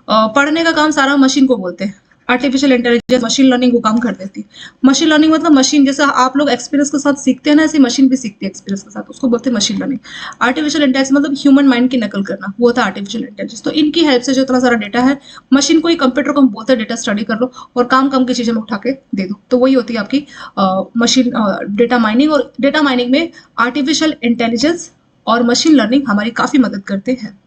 पढ़ने का काम सारा मशीन को बोलते हैं, आर्टिफिशियल इंटेलिजेंस, मशीन लर्निंग वो काम कर देती है। मशीन लर्निंग मतलब मशीन, जैसा आप लोग एक्सपीरियंस के साथ सीखते हैं ना, ऐसे मशीन भी सीखती है एक्सपीरियंस के साथ, उसको बोलते हैं मशीन लर्निंग। आर्टिफिशियल इंटेलिजेंस मतलब ह्यूमन माइंड की नकल करना, वो होता है आर्टिफिशियल इंटेलिजेंस। तो इनकी हेल्प से जो इतना सारा डेटा है, मशीन को ही, कंप्यूटर को हम बोलते हैं डेटा स्टडी कर लो और काम की चीजें में उठा के दे दो, तो वही होती है आपकी मशीन डेटा माइनिंग। और डेटा माइनिंग में आर्टिफिशियल इंटेलिजेंस और मशीन लर्निंग हमारी काफी मदद करते हैं।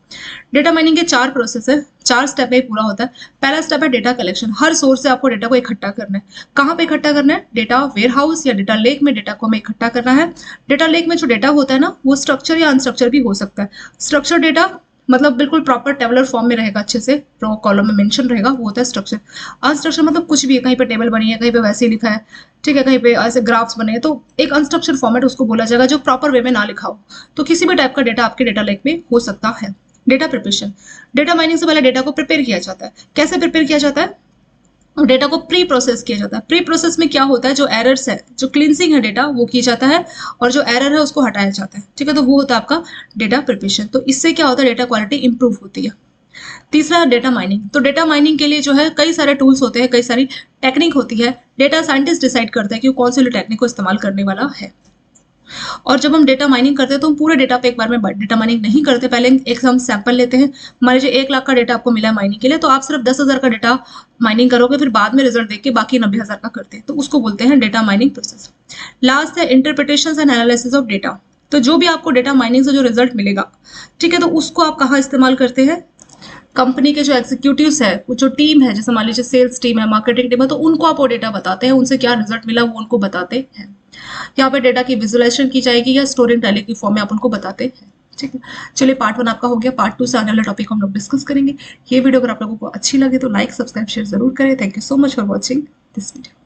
डेटा माइनिंग के 4 प्रोसेस है, 4 स्टेप में पूरा होता है। पहला स्टेप है डेटा कलेक्शन। हर सोर्स से आपको डेटा को इकट्ठा करना है। कहाँ पे इकट्ठा करना है? डेटा वेयर हाउस या डेटा लेक में डेटा को हमें इकट्ठा करना है। डेटा लेक में जो डेटा होता है ना, वो स्ट्रक्चर या अनस्ट्रक्चर भी हो सकता है। स्ट्रक्चर डेटा मतलब बिल्कुल प्रॉपर टेबुलर फॉर्म में रहेगा, अच्छे से रो कॉलम में मेंशन रहेगा, वो होता है स्ट्रक्चर। अनस्ट्रक्चर मतलब कुछ भी है, कहीं पे टेबल बनी है, कहीं पे वैसे ही लिखा है, ठीक है, कहीं पे ऐसे ग्राफ्स बने हैं, तो एक अनस्ट्रक्चर फॉर्मेट उसको बोला जाएगा जो प्रॉपर वे में ना लिखा हो। तो किसी भी टाइप का डेटा आपके डेटा लेक में हो सकता है। डेटा प्रिपरेशन, डेटा माइनिंग से पहले डेटा को प्रिपेयर किया जाता है। कैसे प्रिपेयर किया जाता है? डेटा को प्री प्रोसेस किया जाता है। प्री प्रोसेस में क्या होता है, जो एरर्स है, जो क्लींसिंग है डेटा, वो की जाता है और जो एरर है उसको हटाया जाता है, ठीक है। तो वो होता है आपका डेटा प्रिपरेशन। तो इससे क्या होता है, डेटा क्वालिटी इंप्रूव होती है। तीसरा है डेटा माइनिंग। तो डेटा माइनिंग के लिए जो है कई सारे टूल्स होते हैं, कई सारी टेक्निक होती है। डेटा साइंटिस्ट डिसाइड करता है कि वो कौन सी टेक्निक को इस्तेमाल करने वाला है। और जब हम डेटा माइनिंग करते हैं तो हम पूरे डेटा पे एक बार में डेटा माइनिंग नहीं करते, पहले एक हम सैंपल लेते हैं। मान लीजिए 1 लाख का डेटा आपको मिला है माइनिंग के लिए, तो आप सिर्फ 10,000 का डेटा माइनिंग करोगे, फिर बाद में रिजल्ट देख के बाकी 90,000 का करते हैं, तो उसको बोलते हैं डेटा माइनिंग प्रोसेस। लास्ट है interpretation and analysis of data. तो जो भी आपको डेटा माइनिंग से जो रिजल्ट मिलेगा, ठीक है, तो उसको आप कहाँ इस्तेमाल करते हैं? कंपनी के जो एग्जीक्यूटिव्स है, वो जो टीम है, जैसे मान लीजिए सेल्स टीम है, मार्केटिंग टीम है, तो उनको आप वो डेटा बताते हैं, उनसे क्या रिजल्ट मिला वो उनको बताते हैं। यहाँ पे डेटा की विजुअलाइजेशन की जाएगी या स्टोरी टेलिंग की फॉर्म में आप उनको बताते हैं, ठीक है। चलिए पार्ट 1 आपका हो गया। पार्ट 2 से आने वाला टॉपिक हम लोग डिस्कस करेंगे। ये वीडियो अगर आप लोगों को अच्छी लगे तो लाइक, सब्सक्राइब, शेयर जरूर करें। Thank you so much for watching this video.